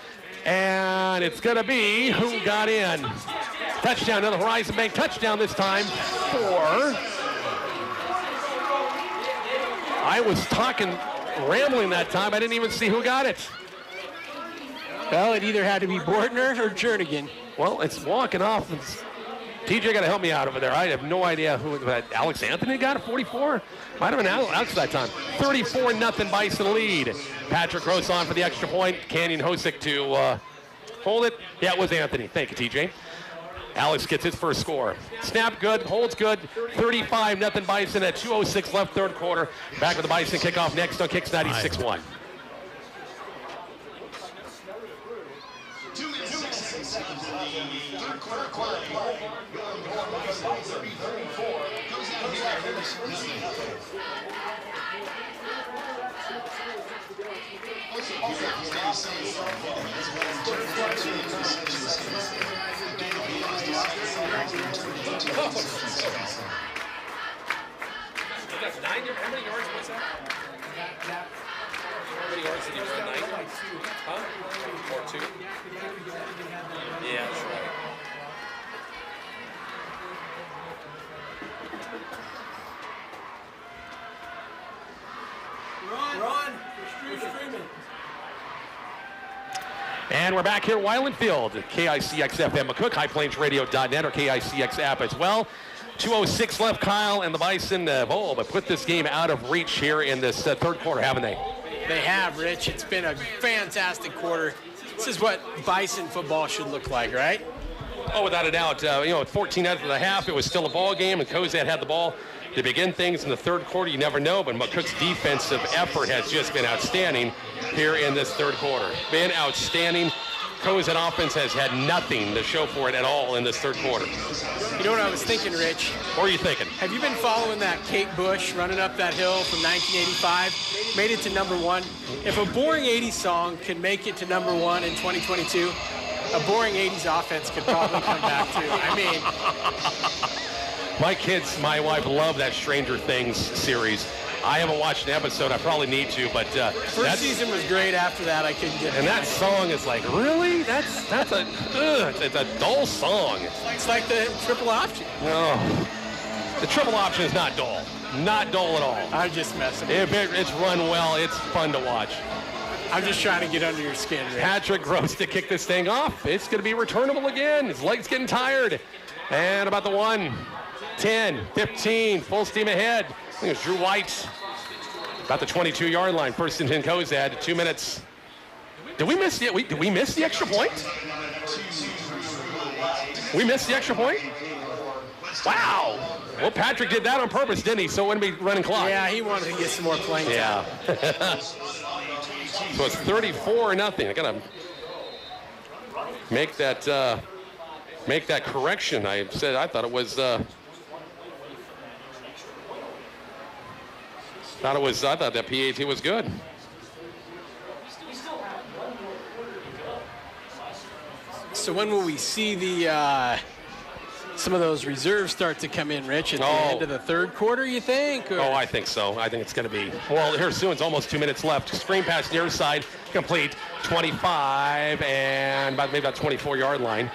And it's going to be who got in. Touchdown, another Horizon Bank touchdown this time for... I was rambling that time. I didn't even see who got it. Well, it either had to be Bortner or Jernigan. Well, it's walking off. TJ got to help me out over there. I have no idea who. Alex Anthony got it, 44? Might have been Alex that time. 34-0 Bison lead. Patrick Gross on for the extra point. Canyon Hosick to hold it. Yeah, it was Anthony. Thank you, TJ. Alex gets his first score. Snap good, holds good. 35-0 Bison at 2:06 left, third quarter. Back with the Bison kickoff next on Kicks 96.1. How many yards was that? How many yards did he run tonight? Huh? Or 2? Yeah, that's right. Ron, we're streaming. And we're back here at Wyland Field, KICX FM McCook, highplains.radio.net, or KICX app as well. 2:06 left, Kyle, and the Bison but put this game out of reach here in this third quarter, haven't they? They have, Rich. It's been a fantastic quarter. This is what Bison football should look like, right? Oh, without a doubt. 14 after the half, it was still a ball game, and Cozad had the ball to begin things in the third quarter. You never know, but McCook's defensive effort has just been outstanding here in this third quarter. Been outstanding. Cozad offense has had nothing to show for it at all in this third quarter. You know what I was thinking, Rich? What are you thinking? Have you been following that Kate Bush running up that hill from 1985? Made it to #1. If a boring 80s song can make it to #1 in 2022, a boring 80s offense could probably come back too. I mean... My kids, my wife, love that Stranger Things series. I haven't watched an episode. I probably need to, but first season was great. After that, I couldn't get it. And that song is like, really? It's a dull song. It's like the triple option. No, the triple option is not dull. Not dull at all. I'm just messing with you. It's run well. It's fun to watch. I'm just trying to get under your skin, Rick. Patrick Gross to kick this thing off. It's going to be returnable again. His leg's getting tired. And about the 1, 10, 15, full steam ahead. I think it's Drew White. About the 22-yard line. First and 10 Cozad, 2 minutes. Did we miss the extra point? We missed the extra point? Wow. Well, Patrick did that on purpose, didn't he? So it wouldn't be running clock. Yeah, he wanted to get some more playing time. Yeah. So it's 34-0. I got to make that correction. I thought it was I thought that PAT was good. So when will we see the some of those reserves start to come in, Rich? At the end of the third quarter, you think? Or? Oh, I think so. I think it's going to be. Well, here soon. It's almost 2 minutes left. Screen pass near side, complete. 25 and maybe about 24-yard line.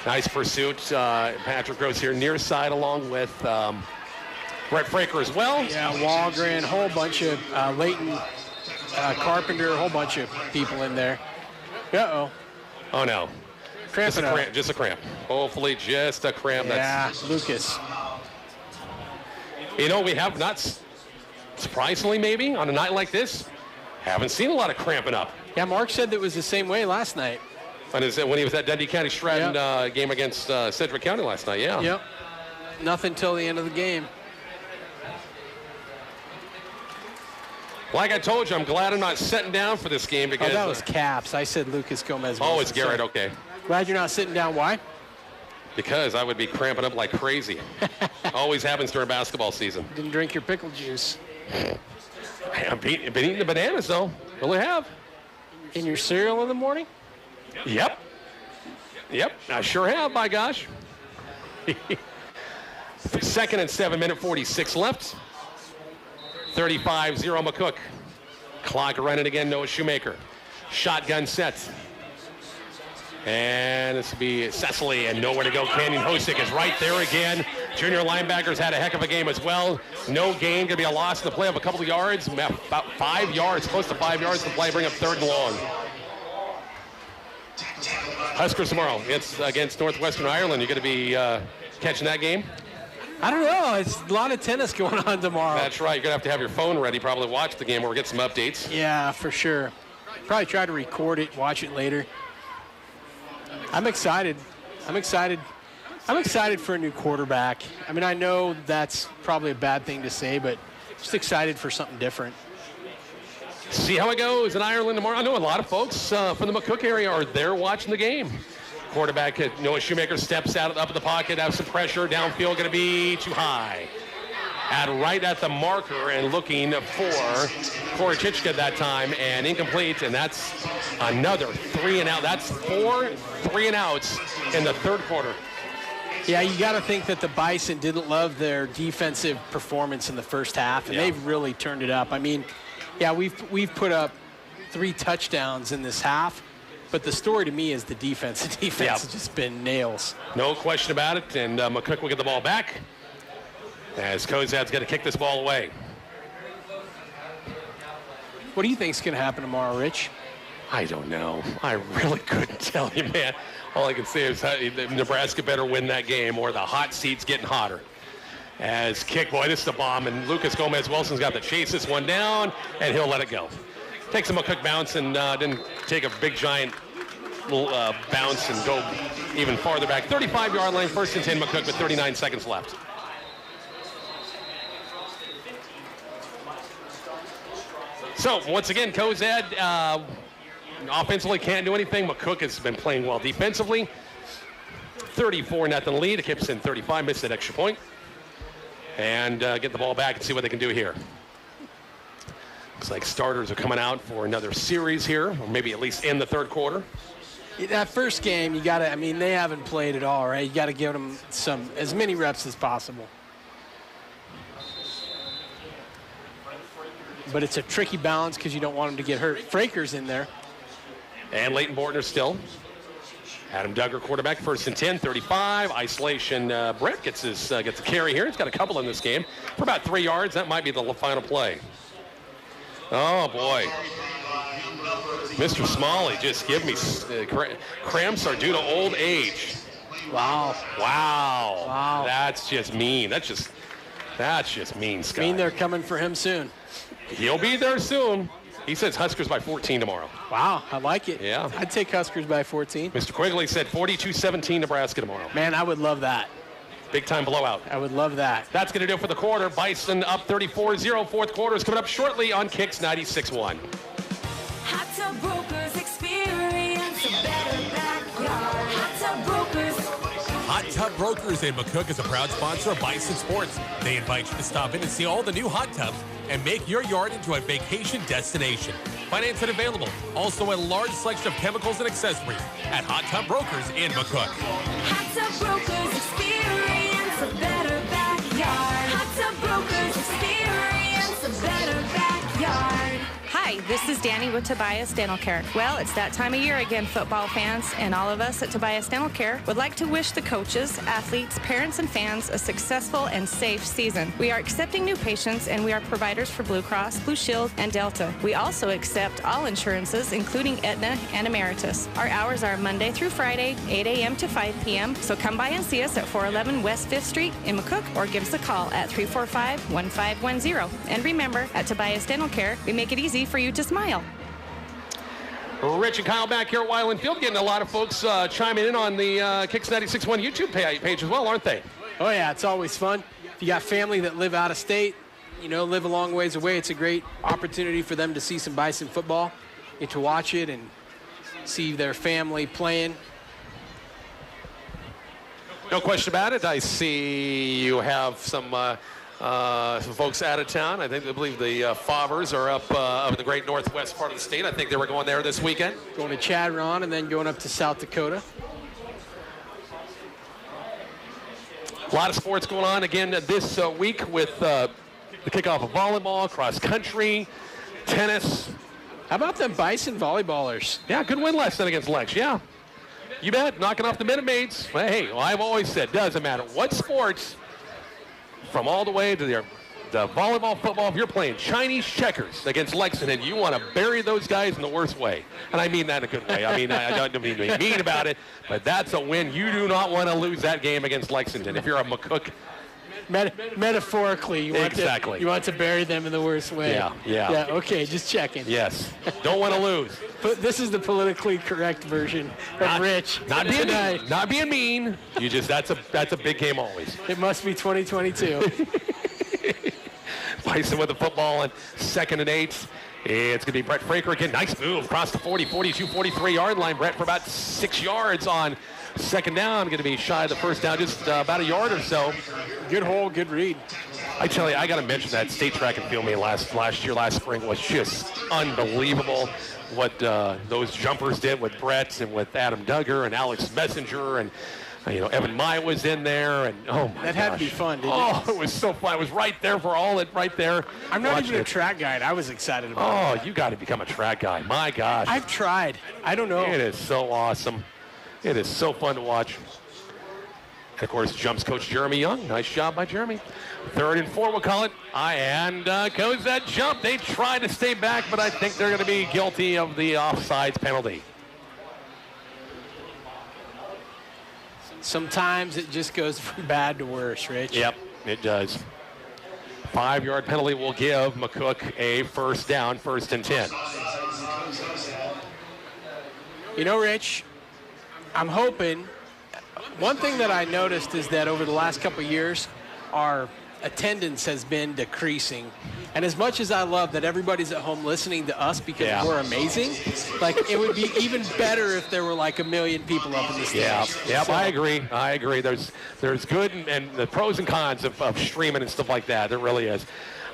Nice pursuit. Patrick Gross here near side along with Brett Fraker as well. Yeah, Walgren, whole bunch of Leighton Carpenter, a whole bunch of people in there. Uh-oh. Oh, no. Just a cramp. Hopefully just a cramp. Yeah, Lucas. You know, we have not, surprisingly maybe, on a night like this, haven't seen a lot of cramping up. Yeah, Mark said that was the same way last night. When he was at Dundee County Stratton game against Sedgwick County last night, yeah. Yep. Nothing till the end of the game. Like I told you, I'm glad I'm not sitting down for this game because... Oh, that was Caps. I said Lucas Gomez. Oh, it's Garrett, okay. Glad you're not sitting down. Why? Because I would be cramping up like crazy. Always happens during basketball season. Didn't drink your pickle juice. I've been eating the bananas, though. Really have. In your cereal in the morning? Yep. I sure have, by gosh. 2nd and 7, minute 46 left. 35-0 McCook. Clock running again, Noah Shoemaker. Shotgun set. And this will be Cecily, and nowhere to go. Canyon Hosick is right there again. Junior linebackers had a heck of a game as well. No gain, going to be a loss in the play of a couple of yards. About 5 yards, close to 5 yards to play, bring up 3rd and long. Huskers tomorrow. It's against Northwestern Ireland. You're going to be catching that game? I don't know. It's a lot of tennis going on tomorrow. That's right. You're going to have your phone ready, probably watch the game where we get some updates. Yeah, for sure. Probably try to record it, watch it later. I'm excited. I'm excited for a new quarterback. I mean, I know that's probably a bad thing to say, but just excited for something different. See how it goes in Ireland tomorrow. I know a lot of folks from the McCook area are there watching the game. Quarterback Noah Shoemaker steps out up in the pocket, have some pressure. Downfield going to be too high. Right at the marker and looking for Corey Chichka that time, and incomplete, and that's another 3 and out. That's 4 3 and outs in the 3rd quarter. Yeah, you got to think that the Bison didn't love their defensive performance in the first half, and they've really turned it up. I mean, yeah, we've put up 3 touchdowns in this half, but the story to me is the defense. The defense has just been nails. No question about it, and McCook will get the ball back as Kozad's going to kick this ball away. What do you think is going to happen tomorrow, Rich? I don't know. I really couldn't tell you, man. All I can say is Nebraska better win that game, or the hot seat's getting hotter. As kick, boy, this is a bomb, and Lucas Gomez-Wilson's got to chase this one down, and he'll let it go. Takes a McCook bounce and didn't take a big, giant little bounce and go even farther back. 35-yard line, 1st and 10 McCook with 39 seconds left. So, once again, Kozad offensively can't do anything. McCook has been playing well defensively. 34-0 lead. It keeps in 35, missed that extra point. And get the ball back and see what they can do here. Looks like starters are coming out for another series here, or maybe at least in the 3rd quarter. That first game, you got to, I mean, they haven't played at all, right? You got to give them as many reps as possible. But it's a tricky balance because you don't want them to get hurt. Fraker's in there. And Leighton Bortner still. Adam Duggar, quarterback, 1st and 10, 35. Isolation, Brett gets a carry here. He's got a couple in this game for about 3 yards. That might be the final play. Oh, boy. Mr. Smalley, just give me cramps are due to old age. Wow. That's just mean. That's just mean, Scott. I mean, they're coming for him soon. He'll be there soon. He says Huskers by 14 tomorrow. Wow, I like it. Yeah. I'd take Huskers by 14. Mr. Quigley said 42-17 Nebraska tomorrow. Man, I would love that. Big time blowout. I would love that. That's going to do it for the quarter. Bison up 34-0. 4th quarter is coming up shortly on KICX 96.1. Hot Tub Brokers, experience a better backyard. Hot Tub Brokers. Hot Tub Brokers in McCook is a proud sponsor of Bison Sports. They invite you to stop in and see all the new hot tubs and make your yard into a vacation destination. Financing available. Also a large selection of chemicals and accessories at Hot Tub Brokers in McCook. Hot Tub Brokers, experience a better backyard. Hot Tub Brokers, experience a better backyard. Hi, this is Danny with Tobias Dental Care. Well, it's that time of year again, football fans, and all of us at Tobias Dental Care would like to wish the coaches, athletes, parents, and fans a successful and safe season. We are accepting new patients, and we are providers for Blue Cross, Blue Shield, and Delta. We also accept all insurances, including Aetna and Emeritus. Our hours are Monday through Friday, 8 a.m. to 5 p.m., so come by and see us at 411 West 5th Street in McCook, or give us a call at 345-1510. And remember, at Tobias Dental Care, we make it easy for you to smile. Rich and Kyle back here at Weiland Field, getting a lot of folks chiming in on the KICX 96.1 YouTube page as well, aren't they? Oh, yeah, it's always fun. If you got family that live out of state, live a long ways away, it's a great opportunity for them to see some Bison football, get to watch it and see their family playing. No question about it. I see you have some Some folks out of town. I believe the Favres are up in the great northwest part of the state. I think they were going there this weekend. Going to Chadron and then going up to South Dakota. A lot of sports going on again this week with the kickoff of volleyball, cross country, tennis. How about them Bison volleyballers? Yeah, good win last night against Lex. Yeah, you bet. Knocking off the Minute Maids. Hey, I've always said, doesn't matter what sports, from all the way to the volleyball, football, if you're playing Chinese checkers against Lexington, you want to bury those guys in the worst way. And I mean that in a good way. I mean, I don't mean to be mean about it, but that's a win. You do not want to lose that game against Lexington if you're a McCook. Metaphorically, you want to bury them in the worst way. Yeah. Okay, just checking. Yes. Don't want to lose. But this is the politically correct version of Rich. Not being mean. You just that's a big game always. It must be 2022. Bison with the football on 2nd and 8. It's going to be Brett Fraker again. Nice move across the 40, 42, 43-yard line. Brett for about 6 yards on 2nd down. Going to be shy of the first down, just about a yard or so. Good hole, good read. I tell you, I got to mention that state track and field meet last spring was just unbelievable. What those jumpers did with Brett and with Adam Duggar and Alex Messenger and Evan Mai was in there, and oh my gosh. That had to be fun, didn't it? It was so fun. I was right there for all it right there. I'm not even a track guy. I was excited about it. Oh, you got to become a track guy. My gosh. I've tried. I don't know. It is so awesome. It is so fun to watch. And of course, jumps coach Jeremy Young. Nice job by Jeremy. 3rd and 4, we'll call it. And goes that jump. They tried to stay back, but I think they're going to be guilty of the offsides penalty. Sometimes it just goes from bad to worse, Rich. Yep, it does. 5-yard penalty will give McCook a first down, 1st and 10. Rich, I'm hoping. One thing that I noticed is that over the last couple of years, our attendance has been decreasing. And as much as I love that everybody's at home listening to us because we're amazing, it would be even better if there were 1 million people up in the stands. Yeah, I agree. There's good and the pros and cons of streaming and stuff like that. There really is.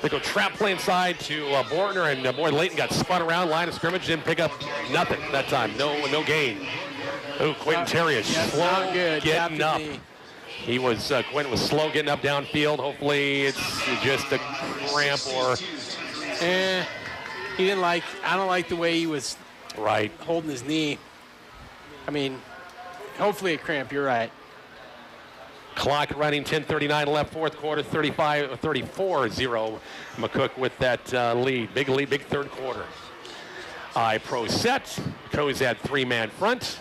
They go trap play inside to Bortner, and boy, Layton got spun around, line of scrimmage, didn't pick up nothing that time. No gain. Oh, Quentin Terry is slow getting up. He was, Quentin was slow getting up downfield. Hopefully it's just a cramp or... He didn't I don't like the way he was holding his knee. I mean, hopefully a cramp, you're right. Clock running, 10:39 left, 4th quarter, 34-0. McCook with that lead. Big lead, big 3rd quarter. Pro set. Cozad 3-man front.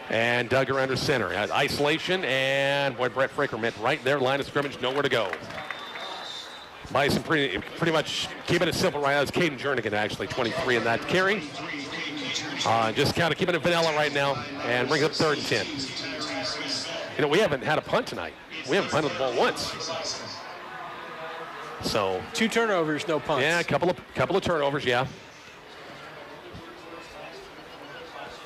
And Duggar under center. Isolation, and boy, Brett Fraker met right there, line of scrimmage, nowhere to go. Bison pretty much keeping it simple right now. It's Caden Jernigan, actually, 23 in that carry. Just kind of keeping it vanilla right now, and brings up 3rd and 10. We haven't had a punt tonight. We haven't punted the ball once. So 2 turnovers, no punts. Yeah, a couple of turnovers, yeah.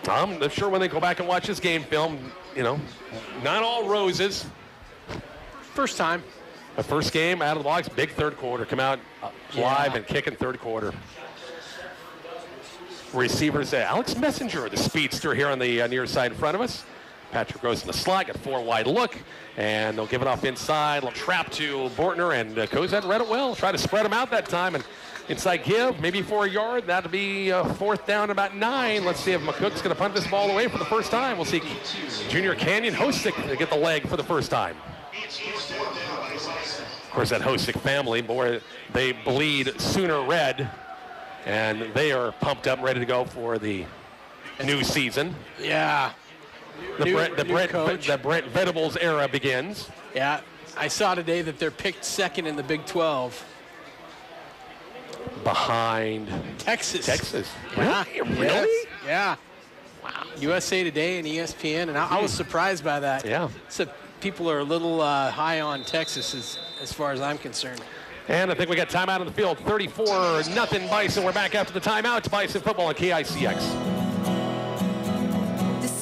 I'm sure when they go back and watch this game film, not all roses. First time. The first game out of the box, big 3rd quarter. Come out live and kick in 3rd quarter. Receivers, Alex Messenger, the speedster here on the near side in front of us. Patrick Gross in the slot, got 4 wide look, and they'll give it off inside. Little trap to Bortner, and Cozad read it well. Try to spread him out that time, and inside give, maybe for a yard. That'll be 4th down, about 9. Let's see if McCook's going to punt this ball away for the first time. We'll see Junior Canyon Hosick to get the leg for the first time. Of course, that Hosick family, boy, they bleed Sooner red, and they are pumped up, ready to go for the new season. Yeah. The Brent Venables era begins. Yeah, I saw today that they're picked 2nd in the Big 12. Behind Texas. Yeah. Really? Yeah. Wow. USA Today and ESPN, and I was surprised by that. Yeah. So people are a little high on Texas as far as I'm concerned. And I think we got timeout on the field. 34-0 Bison. We're back after the timeout. It's Bison football on KICX.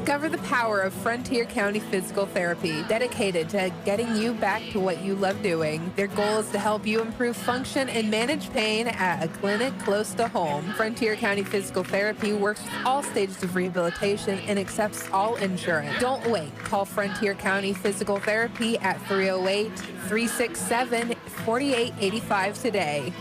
Discover the power of Frontier County Physical Therapy, dedicated to getting you back to what you love doing. Their goal is to help you improve function and manage pain at a clinic close to home. Frontier County Physical Therapy works with all stages of rehabilitation and accepts all insurance. Don't wait. Call Frontier County Physical Therapy at 308-367-4885 today.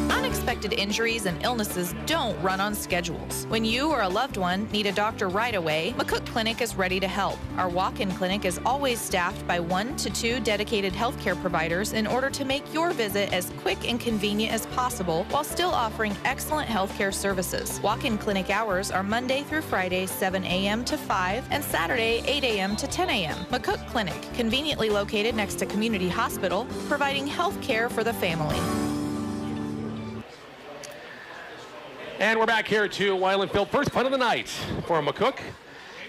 Unexpected injuries and illnesses don't run on schedules. When you or a loved one need a doctor right away, McCook Clinic is ready to help. Our walk-in clinic is always staffed by 1 to 2 dedicated healthcare providers in order to make your visit as quick and convenient as possible while still offering excellent healthcare services. Walk-in clinic hours are Monday through Friday, 7 a.m. to 5, and Saturday, 8 a.m. to 10 a.m. McCook Clinic, conveniently located next to Community Hospital, providing health care for the family. And we're back here to Wyland Field. First punt of the night for McCook.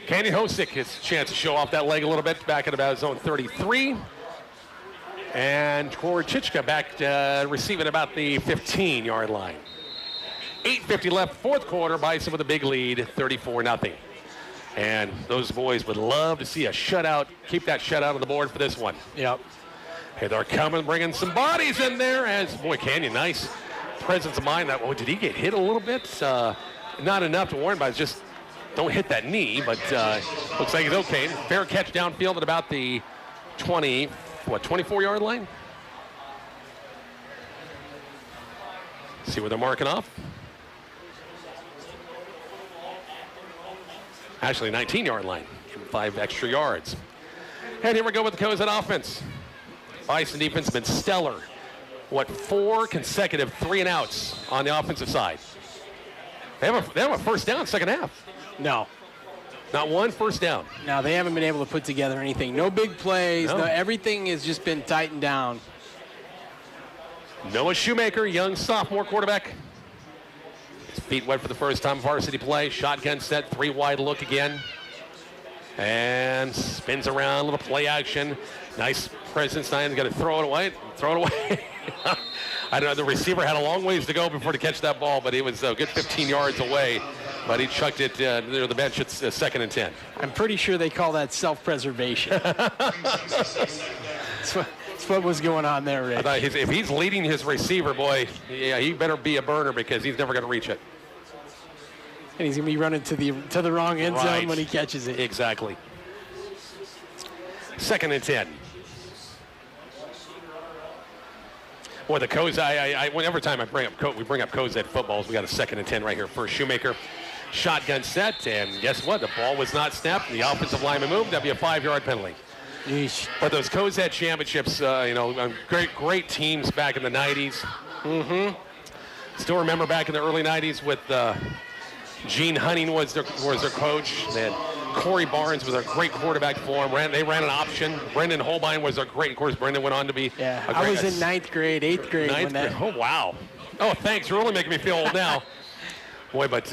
Candy Hosick gets a chance to show off that leg a little bit back at about zone 33. And Corey Chichka back receiving about the 15-yard line. 8:50 left, fourth quarter. Bison with a big lead, 34-0. And those boys would love to see a shutout, keep that shutout on the board for this one. Yep. Hey, they're coming, bringing some bodies in there as, boy, Canyon, nice presence of mind. That, oh, did he get hit a little bit? Not enough to warn, but just don't hit that knee. But looks like he's okay. Fair catch downfield at about the 24-yard line. See where they're marking off. Actually, 19-yard line. 5 extra yards. And here we go with the Cozad offense. Bison defense has been stellar. 4 consecutive 3-and-outs on the offensive side. They have a first down second half. No. Not one first down. No, they haven't been able to put together anything. No big plays. No, everything has just been tightened down. Noah Shoemaker, young sophomore quarterback. His feet wet for the first time varsity play. Shotgun set, 3 wide look again. And spins around, a little play action. Nice presence. Nine's got to throw it away. I don't know. The receiver had a long ways to go before to catch that ball, but it was a good 15 yards away. But he chucked it near the bench. It's 2nd and 10. I'm pretty sure they call that self-preservation. That's what was going on there, Rick. I thought if he's leading his receiver, boy, yeah, he better be a burner because he's never going to reach it. And he's going to be running to the wrong end zone when he catches it. Exactly. 2nd and 10. Boy, the Cozad, every time we bring up Cozad footballs, we got a 2nd and 10 right here for Shoemaker. Shotgun set, and guess what? The ball was not snapped. The offensive lineman moved. That'd be a 5-yard penalty. Yeesh. But those Cozad championships, great teams back in the 90s. Mm-hmm. Still remember back in the early 90s with Gene Hunting was their coach. They had Corey Barnes was a great quarterback for them. They ran an option. Brendan Holbein was a great. Of course, Brendan went on to be. Yeah, I was in 9th grade, 8th grade. Oh wow! Oh, thanks. You're really making me feel old now. Boy, but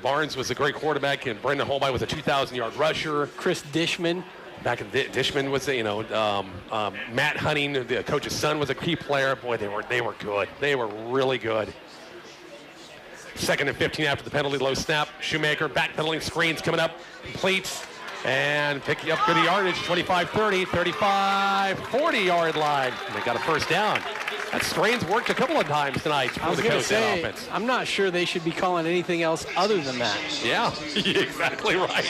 Barnes was a great quarterback, and Brendan Holbein was a 2,000-yard rusher. Chris Dishman. Back in Dishman was, Matt Hunting, the coach's son, was a key player. Boy, they were good. They were really good. 2nd and 15 after the penalty, low snap. Shoemaker backpedaling, screens coming up, complete, and picking up good yardage, 25-30, 35, 40-yard line. And they got a first down. That screens worked a couple of times tonight for the Cozad offense. I'm not sure they should be calling anything else other than that. Yeah, exactly right.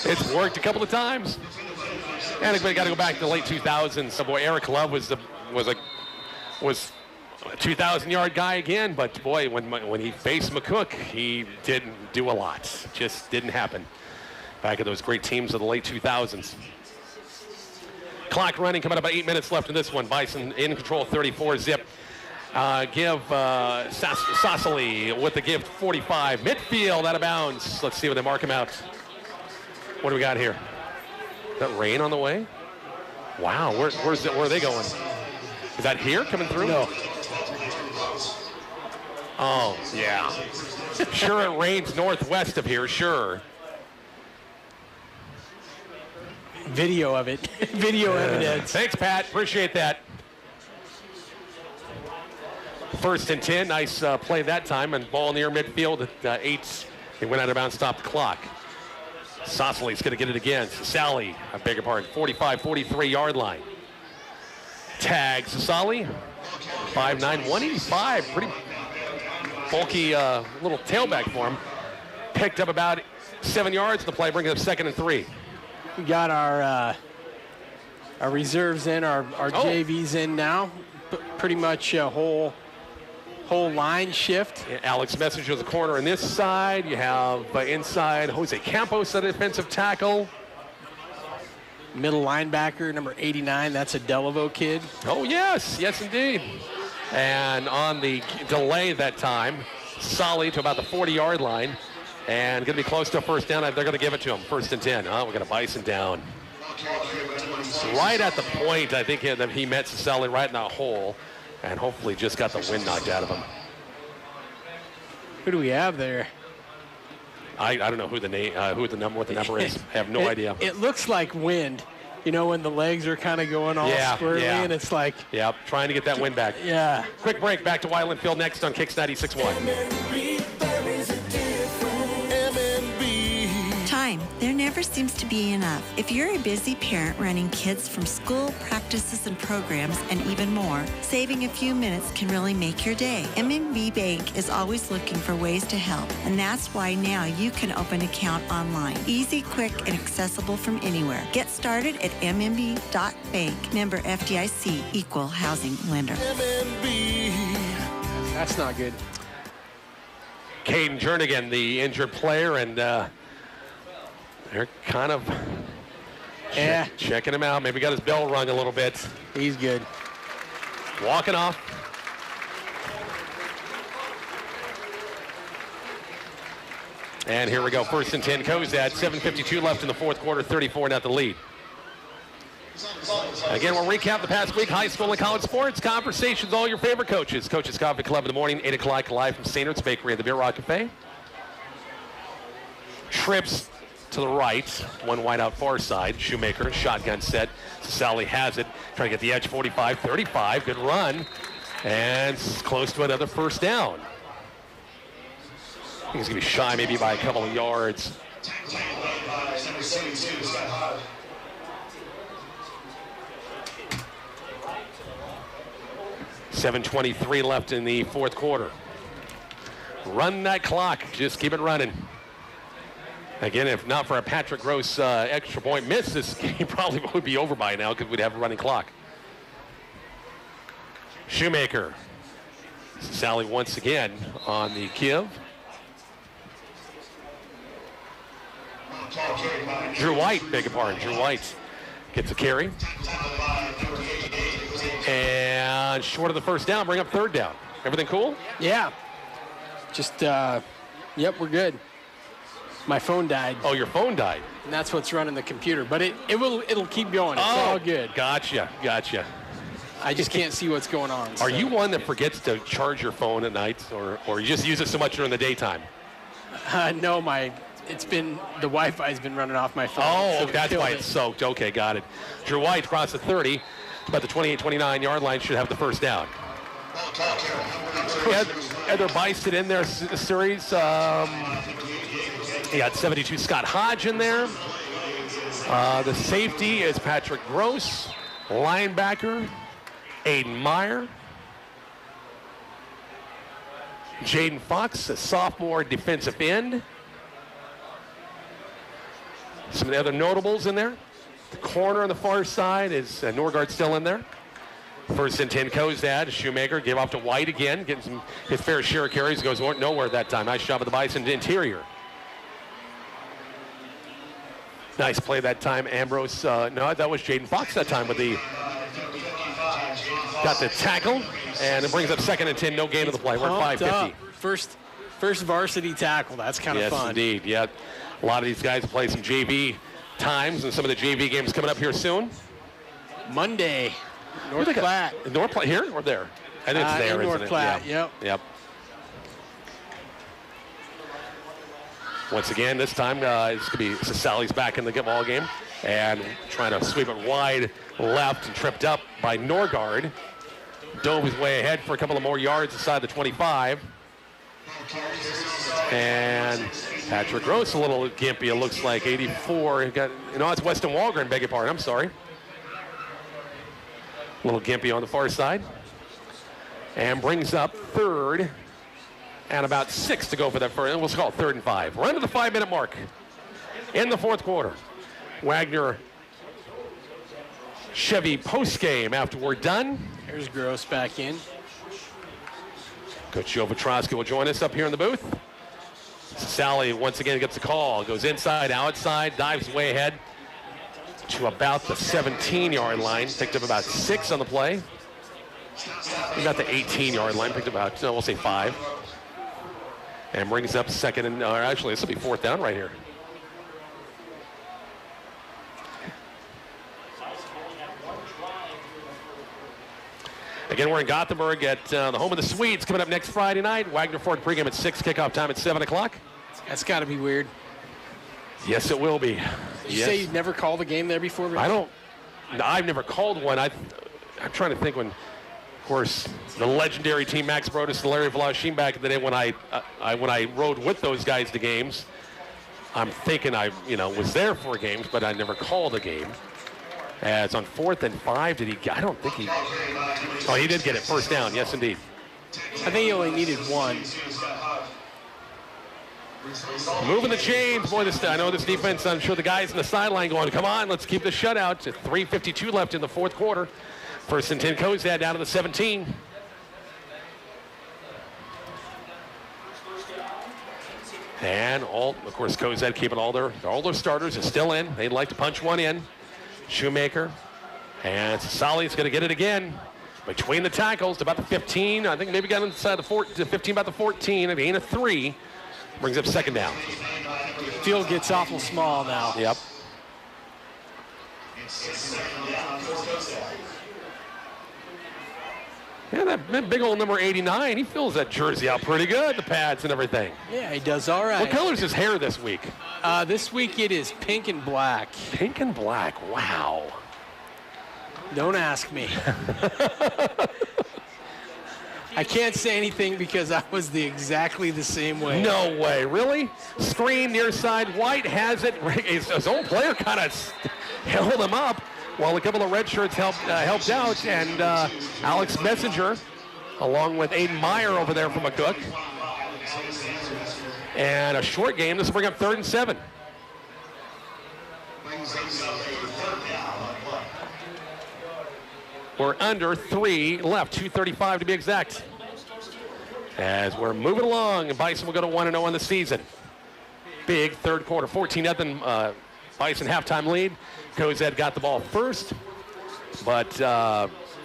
It's worked a couple of times. And we got to go back to the late 2000s. So boy, Eric Love was a 2,000-yard guy again, but boy, when he faced McCook, he didn't do a lot. Just didn't happen. Back at those great teams of the late 2000s. Clock running, coming up about 8 minutes left in this one. Bison in control, 34-zip. Give Sassoli with the gift, 45. Midfield out of bounds. Let's see when they mark him out. What do we got here? Is that rain on the way? Wow, where are they going? Is that here coming through? No. Oh, yeah. Sure, it rains northwest of here, sure. Video of it. Video evidence. Thanks, Pat. Appreciate that. First and 10. Nice play that time. And ball near midfield at 8. He went out of bounds, stopped the clock. Sosley's going to get it again. Sally, I beg your pardon, 45, 43-yard line. Tag Sally, 5'9", 185. Pretty bulky little tailback for him. Picked up about 7 yards. The play brings up 2nd and 3. We got our reserves in, our JVs in now. Pretty much a whole line shift. Yeah, Alex Messenger is the corner on this side. You have inside Jose Campos at defensive tackle. Middle linebacker, number 89. That's a Delaveau kid. Oh, yes. Yes, indeed. And on the delay that time, Solly to about the 40-yard line. And going to be close to a first down. They're going to give it to him. 1st and 10. Oh, we're going to Bison down. Right at the point, I think that he met Sally right in that hole. And hopefully just got the wind knocked out of him. Who do we have there? I don't know what the number is. I have no idea. It looks like wind. You know, when the legs are kind of going all squirrely, and it's like... Yep, trying to get that wind back. Yeah. Quick break, back to Wyland Field next on KICX 96.1. Time. There never seems to be enough. If you're a busy parent running kids from school, practices, and programs, and even more, saving a few minutes can really make your day. MMB Bank is always looking for ways to help, and that's why now you can open an account online. Easy, quick, and accessible from anywhere. Get started at mmb.bank. Member FDIC, equal housing lender. That's not good. Caden Jernigan, the injured player, and they're kind of checking him out. Maybe got his bell rung a little bit. He's good. Walking off. And here we go. 1st and 10. Cozad. 7:52 left in the fourth quarter. 34-0 lead. Again, we'll recap the past week. High school and college sports. Conversations, all your favorite coaches. Coaches Coffee Club in the morning. 8 o'clock live from Steinert's Bakery at the Beer Rock Cafe. Trips to the right, one wide out far side. Shoemaker, shotgun set. Sally has it, trying to get the edge. 45, 35, good run, and close to another first down. I think he's going to be shy maybe by a couple of yards. $7:23 left in the fourth quarter. Run that clock, just keep it running. Again, if not for a Patrick Gross extra point miss, this game probably would be over by now because we'd have a running clock. Shoemaker. Sally once again on the give. Drew White, beg your pardon. Drew White gets a carry. And short of the first down, bring up 3rd down. Everything cool? Yeah. Just, yep, we're good. My phone died. Oh, your phone died. And that's what's running the computer. But it'll keep going. It's all good. Gotcha. I just can't see what's going on. Are you one that forgets to charge your phone at night, or you just use it so much during the daytime? No, the Wi-Fi's been running off my phone. Oh, so that's why it's soaked. Okay, got it. Drew White across the 30, about the 28-29 yard line, should have the first down. We had their Bison in their series. He got 72 Scott Hodge in there. The safety is Patrick Gross. Linebacker, Aiden Meyer. Jaden Fox, a sophomore defensive end. Some of the other notables in there. The corner on the far side is Norgard still in there. 1st and 10, Cozad. Shoemaker give off to White again, getting his fair share of carries. Goes nowhere that time. Nice job of the Bison interior. Nice play that time. Ambrose, no, that was Jaden Fox that time with got the tackle, and it brings up 2nd and 10, no gain of the play. We're at 5:50. First varsity tackle. That's kind of fun. Yes, indeed. Yeah, a lot of these guys play some JV times, and some of the JV games coming up here soon. Monday, North Platte. North Platte here or there? I think it's there, North Platte. Yep. Once again, this time it's going to be Sally's back in the ball game and trying to sweep it wide left and tripped up by Norgard. dove his way ahead for a couple of more yards inside the 25. And Patrick Gross, a little gimpy, it looks like, 84. It's Weston Walgren, beg your pardon, I'm sorry. A little gimpy on the far side. And brings up third and about 6 to go for that first. We'll call it 3rd and 5. We're under the 5-minute mark in the fourth quarter. Wagner Chevy post-game after we're done. Here's Gross back in. Coach Joe Petrosky will join us up here in the booth. Sally once again gets the call, goes inside, outside, dives way ahead to about the 17-yard line. Picked up about 6 on the play. About the 18-yard line, picked about, we'll say 5. And brings up second and, actually this will be 4th down right here. Again, we're in Gothenburg at the home of the Swedes coming up next Friday night. Wagner Ford pregame at 6, kickoff time at 7 o'clock. That's got to be weird. Yes, it will be. Did you say you'd never called a game there before? Rich? I've never called one. I'm trying to think when, of course, the legendary team, Max Brodus and Larry Vlashim back in the day when I rode with those guys to games. I'm thinking I was there for games, but I never called a game. As on 4th and 5, I don't think he. Oh, he did get it. 1st down. Yes, indeed. I think he only needed 1. Moving the chains. Boy, I know this defense, I'm sure the guys in the sideline going, come on, let's keep the shutout. 3:52 left in the fourth quarter. 1st and 10, Cozad down to the 17. And of course, Cozad keeping all their starters are still in. They'd like to punch one in. Shoemaker, and Sali's going to get it again between the tackles to about the 15. I think maybe got inside the 15, about the 14. A gain of 3 brings up 2nd down. Field gets awful small now. Yep. Yeah, that big old number 89, he fills that jersey out pretty good, the pads and everything. Yeah, he does all right. What color is his hair this week? This week it is pink and black. Pink and black, wow. Don't ask me. I can't say anything because I was exactly the same way. No way, really? Screen near side, White has it. His own player kind of held him up while a couple of red shirts helped out, and Alex Messenger, along with Aiden Meyer over there from McCook. And a short game. This will bring up 3rd and 7. We're under 3 left, 2:35 to be exact. As we're moving along, Bison will go to 1-0 on the season. Big third quarter, 14-0 Bison halftime lead. Cozad got the ball first, but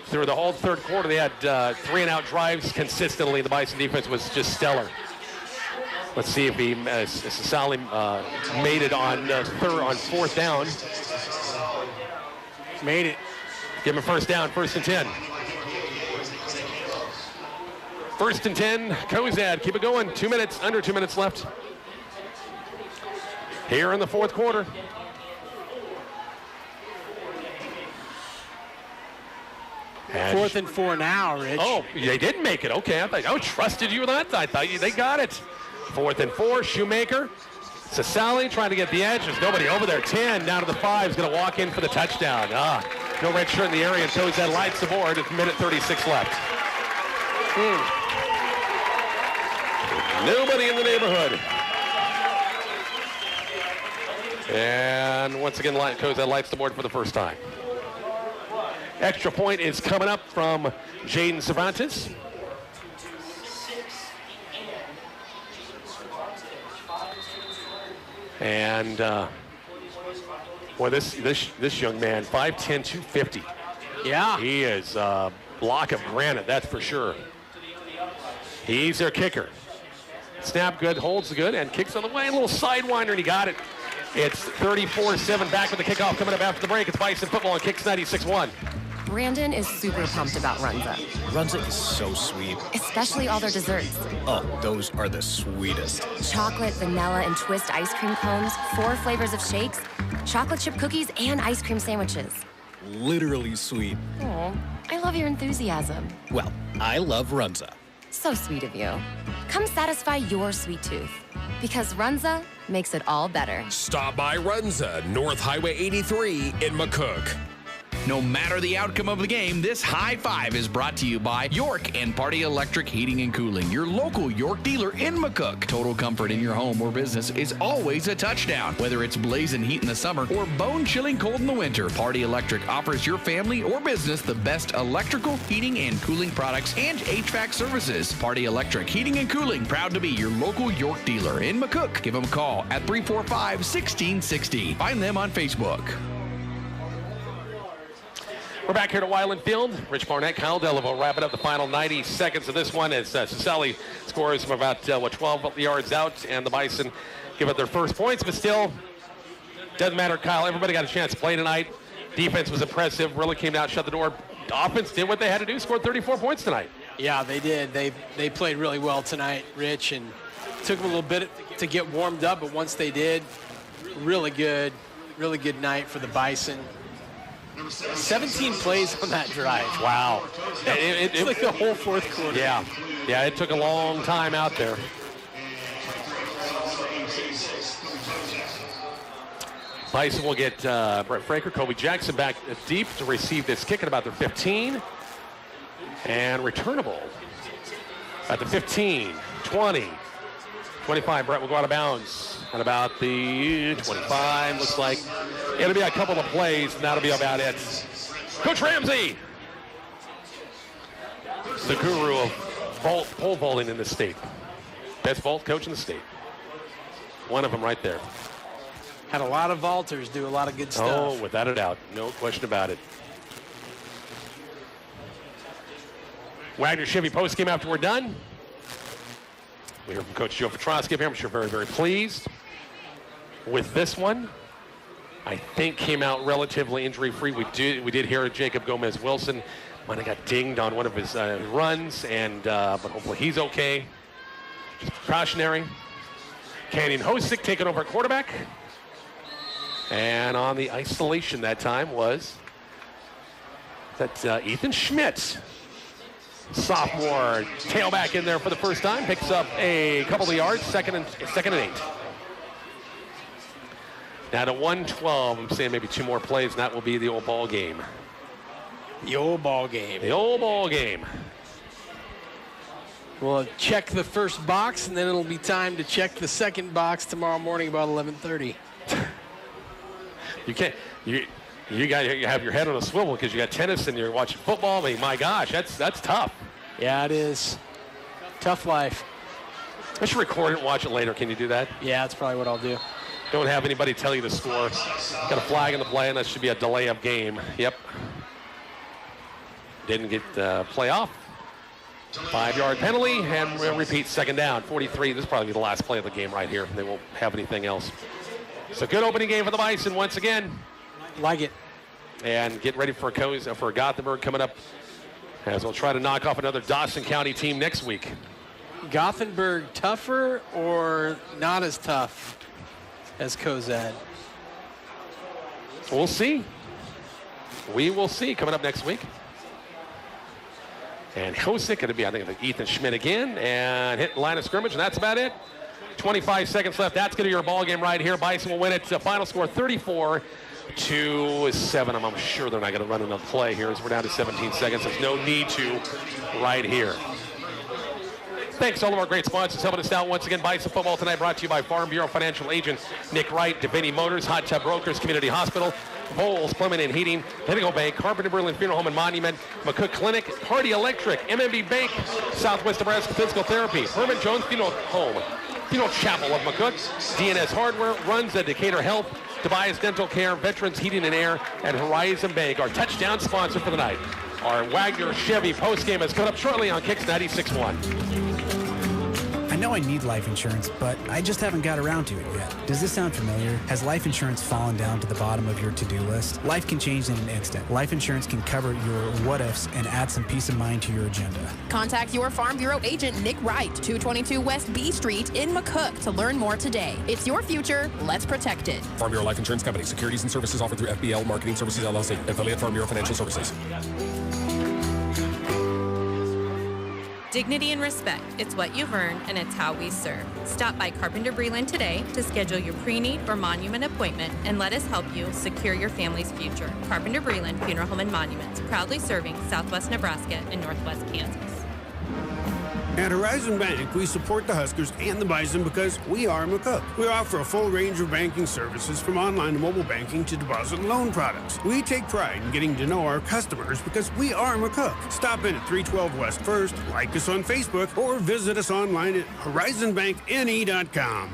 through the whole third quarter, they had 3-and-out drives consistently. The Bison defense was just stellar. Let's see if Sally made it on 4th down. Made it. Give him a 1st down, 1st and 10. 1st and 10, Cozad, keep it going. 2 minutes, under 2 minutes left. Here in the fourth quarter. And 4th and 4 now, Rich. Oh, they didn't make it. Okay, I trusted you with that. I thought they got it. 4th and 4, Shoemaker. Sally trying to get the edge. There's nobody over there. 10 down to the 5 is going to walk in for the touchdown. No red shirt in the area, and Cozad lights the board at minute 36 left. Nobody in the neighborhood. And once again, Cozad lights the board for the first time. Extra point is coming up from Jaden Cervantes. And boy, this young man, 5'10", 250. Yeah. He is a block of granite, that's for sure. He's their kicker. Snap good, holds good, and kicks on the way. A little sidewinder, and he got it. It's 34-7 back with the kickoff coming up after the break. It's Bison football on Kicks 96.1. Brandon is super pumped about Runza. Runza is so sweet. Especially all their desserts. Oh, those are the sweetest. Chocolate, vanilla, and twist ice cream cones, 4 flavors of shakes, chocolate chip cookies, and ice cream sandwiches. literally sweet. Oh, I love your enthusiasm. Well, I love Runza. So sweet of you. Come satisfy your sweet tooth. Because Runza makes it all better. Stop by Runza, North Highway 83 in McCook. No matter the outcome of the game, this high five is brought to you by York and Party Electric Heating and Cooling, your local York dealer in McCook. Total comfort in your home or business is always a touchdown. Whether it's blazing heat in the summer or bone-chilling cold in the winter, Party Electric offers your family or business the best electrical, heating, and cooling products and HVAC services. Party Electric Heating and Cooling, proud to be your local York dealer in McCook. Give them a call at 345-1660. Find them on Facebook. We're back here to Weiland Field. Rich Barnett, Kyle Delaveau wrapping up the final 90 seconds of this one as Cicelli scores from about 12 yards out, and the Bison give up their first points, but still doesn't matter, Kyle. Everybody got a chance to play tonight. Defense was impressive, really came out, shut the door. Offense did what they had to do, scored 34 points tonight. Yeah, they did. They played really well tonight, Rich, and took them a little bit to get warmed up, but once they did, really good night for the Bison. 17 plays on that drive. Wow. It's like the whole fourth quarter. Yeah, it took a long time out there. Bison will get Brett Fraker, Kobe Jackson back deep to receive this kick at about their 15. And returnable at the 15, 20, 25. Brett will go out of bounds at about the 25. Looks like it'll be a couple of plays, and that'll be about it. Coach Ramsey, the guru of pole vaulting in the state. Best vault coach in the state. One of them right there. Had a lot of vaulters do a lot of good stuff. Oh, without a doubt. No question about it. Wagner Chevy post game after we're done. We hear from Coach Joe Petrosky here. I'm sure very, very pleased with this one. I think came out relatively injury-free. We did hear Jacob Gomez-Wilson might have got dinged on one of his runs, and but hopefully he's okay. Just precautionary. Canyon Hosick taking over at quarterback. And on the isolation that time was that Ethan Schmidt, sophomore, tailback in there for the first time, picks up a couple of yards, second and 8. Now to 112, I'm saying maybe 2 more plays, and that will be the old ball game. The old ball game. The old ball game. We'll check the first box, and then it'll be time to check the second box tomorrow morning about 11:30. You can't. You got to have your head on a swivel because you got tennis and you're watching football. I mean, my gosh, that's tough. Yeah, it is. Tough life. I should record it and watch it later. Can you do that? Yeah, that's probably what I'll do. Don't have anybody tell you the score. Got a flag in the play, and that should be a delay of game. Yep. Didn't get the play off. 5-yard penalty, and we'll repeat second down. 43. This will probably be the last play of the game right here. They won't have anything else. It's a good opening game for the Bison once again. Like it. And get ready for Gothenburg coming up as we'll try to knock off another Dawson County team next week. Gothenburg tougher or not as tough as Cozad? We'll see. We will see coming up next week. And Hosick going to be, I think, Ethan Schmidt again, and hit line of scrimmage, and that's about it. 25 seconds left. That's going to be your ball game right here. Bison will win it. Final score 34-7. I'm sure they're not going to run another play here as we're down to 17 seconds. There's no need to right here. Thanks to all of our great sponsors helping us out once again. Bison football tonight brought to you by Farm Bureau Financial Agent Nick Wright, Davini Motors, Hot Tub Brokers, Community Hospital, Bowles Plumbing and Heating, Pinnacle Bank, Carpenter Berlin Funeral Home and Monument, McCook Clinic, Party Electric, MMB Bank, Southwest Nebraska Physical Therapy, Herman Jones Funeral Home, Funeral Chapel of McCook, DNS Hardware, Runs at Decatur Health, Tobias Dental Care, Veterans Heating and Air, and Horizon Bank, our touchdown sponsor for the night. Our Wagner Chevy postgame is coming up shortly on KICX 96.1. I know I need life insurance, but I just haven't got around to it yet. Does this sound familiar? Has life insurance fallen down to the bottom of your to-do list? Life can change in an instant. Life insurance can cover your what-ifs and add some peace of mind to your agenda. Contact your Farm Bureau agent, Nick Wright, 222 West B Street in McCook to learn more today. It's your future. Let's protect it. Farm Bureau Life Insurance Company. Securities and services offered through FBL Marketing Services, LLC. Affiliate Farm Bureau Financial Services. Dignity and respect. It's what you've earned, and it's how we serve. Stop by Carpenter Breland today to schedule your pre-need or monument appointment and let us help you secure your family's future. Carpenter Breland Funeral Home and Monuments, proudly serving Southwest Nebraska and Northwest Kansas. At Horizon Bank, we support the Huskers and the Bison because we are McCook. We offer a full range of banking services from online and mobile banking to deposit and loan products. We take pride in getting to know our customers because we are McCook. Stop in at 312 West 1st, like us on Facebook, or visit us online at horizonbankne.com.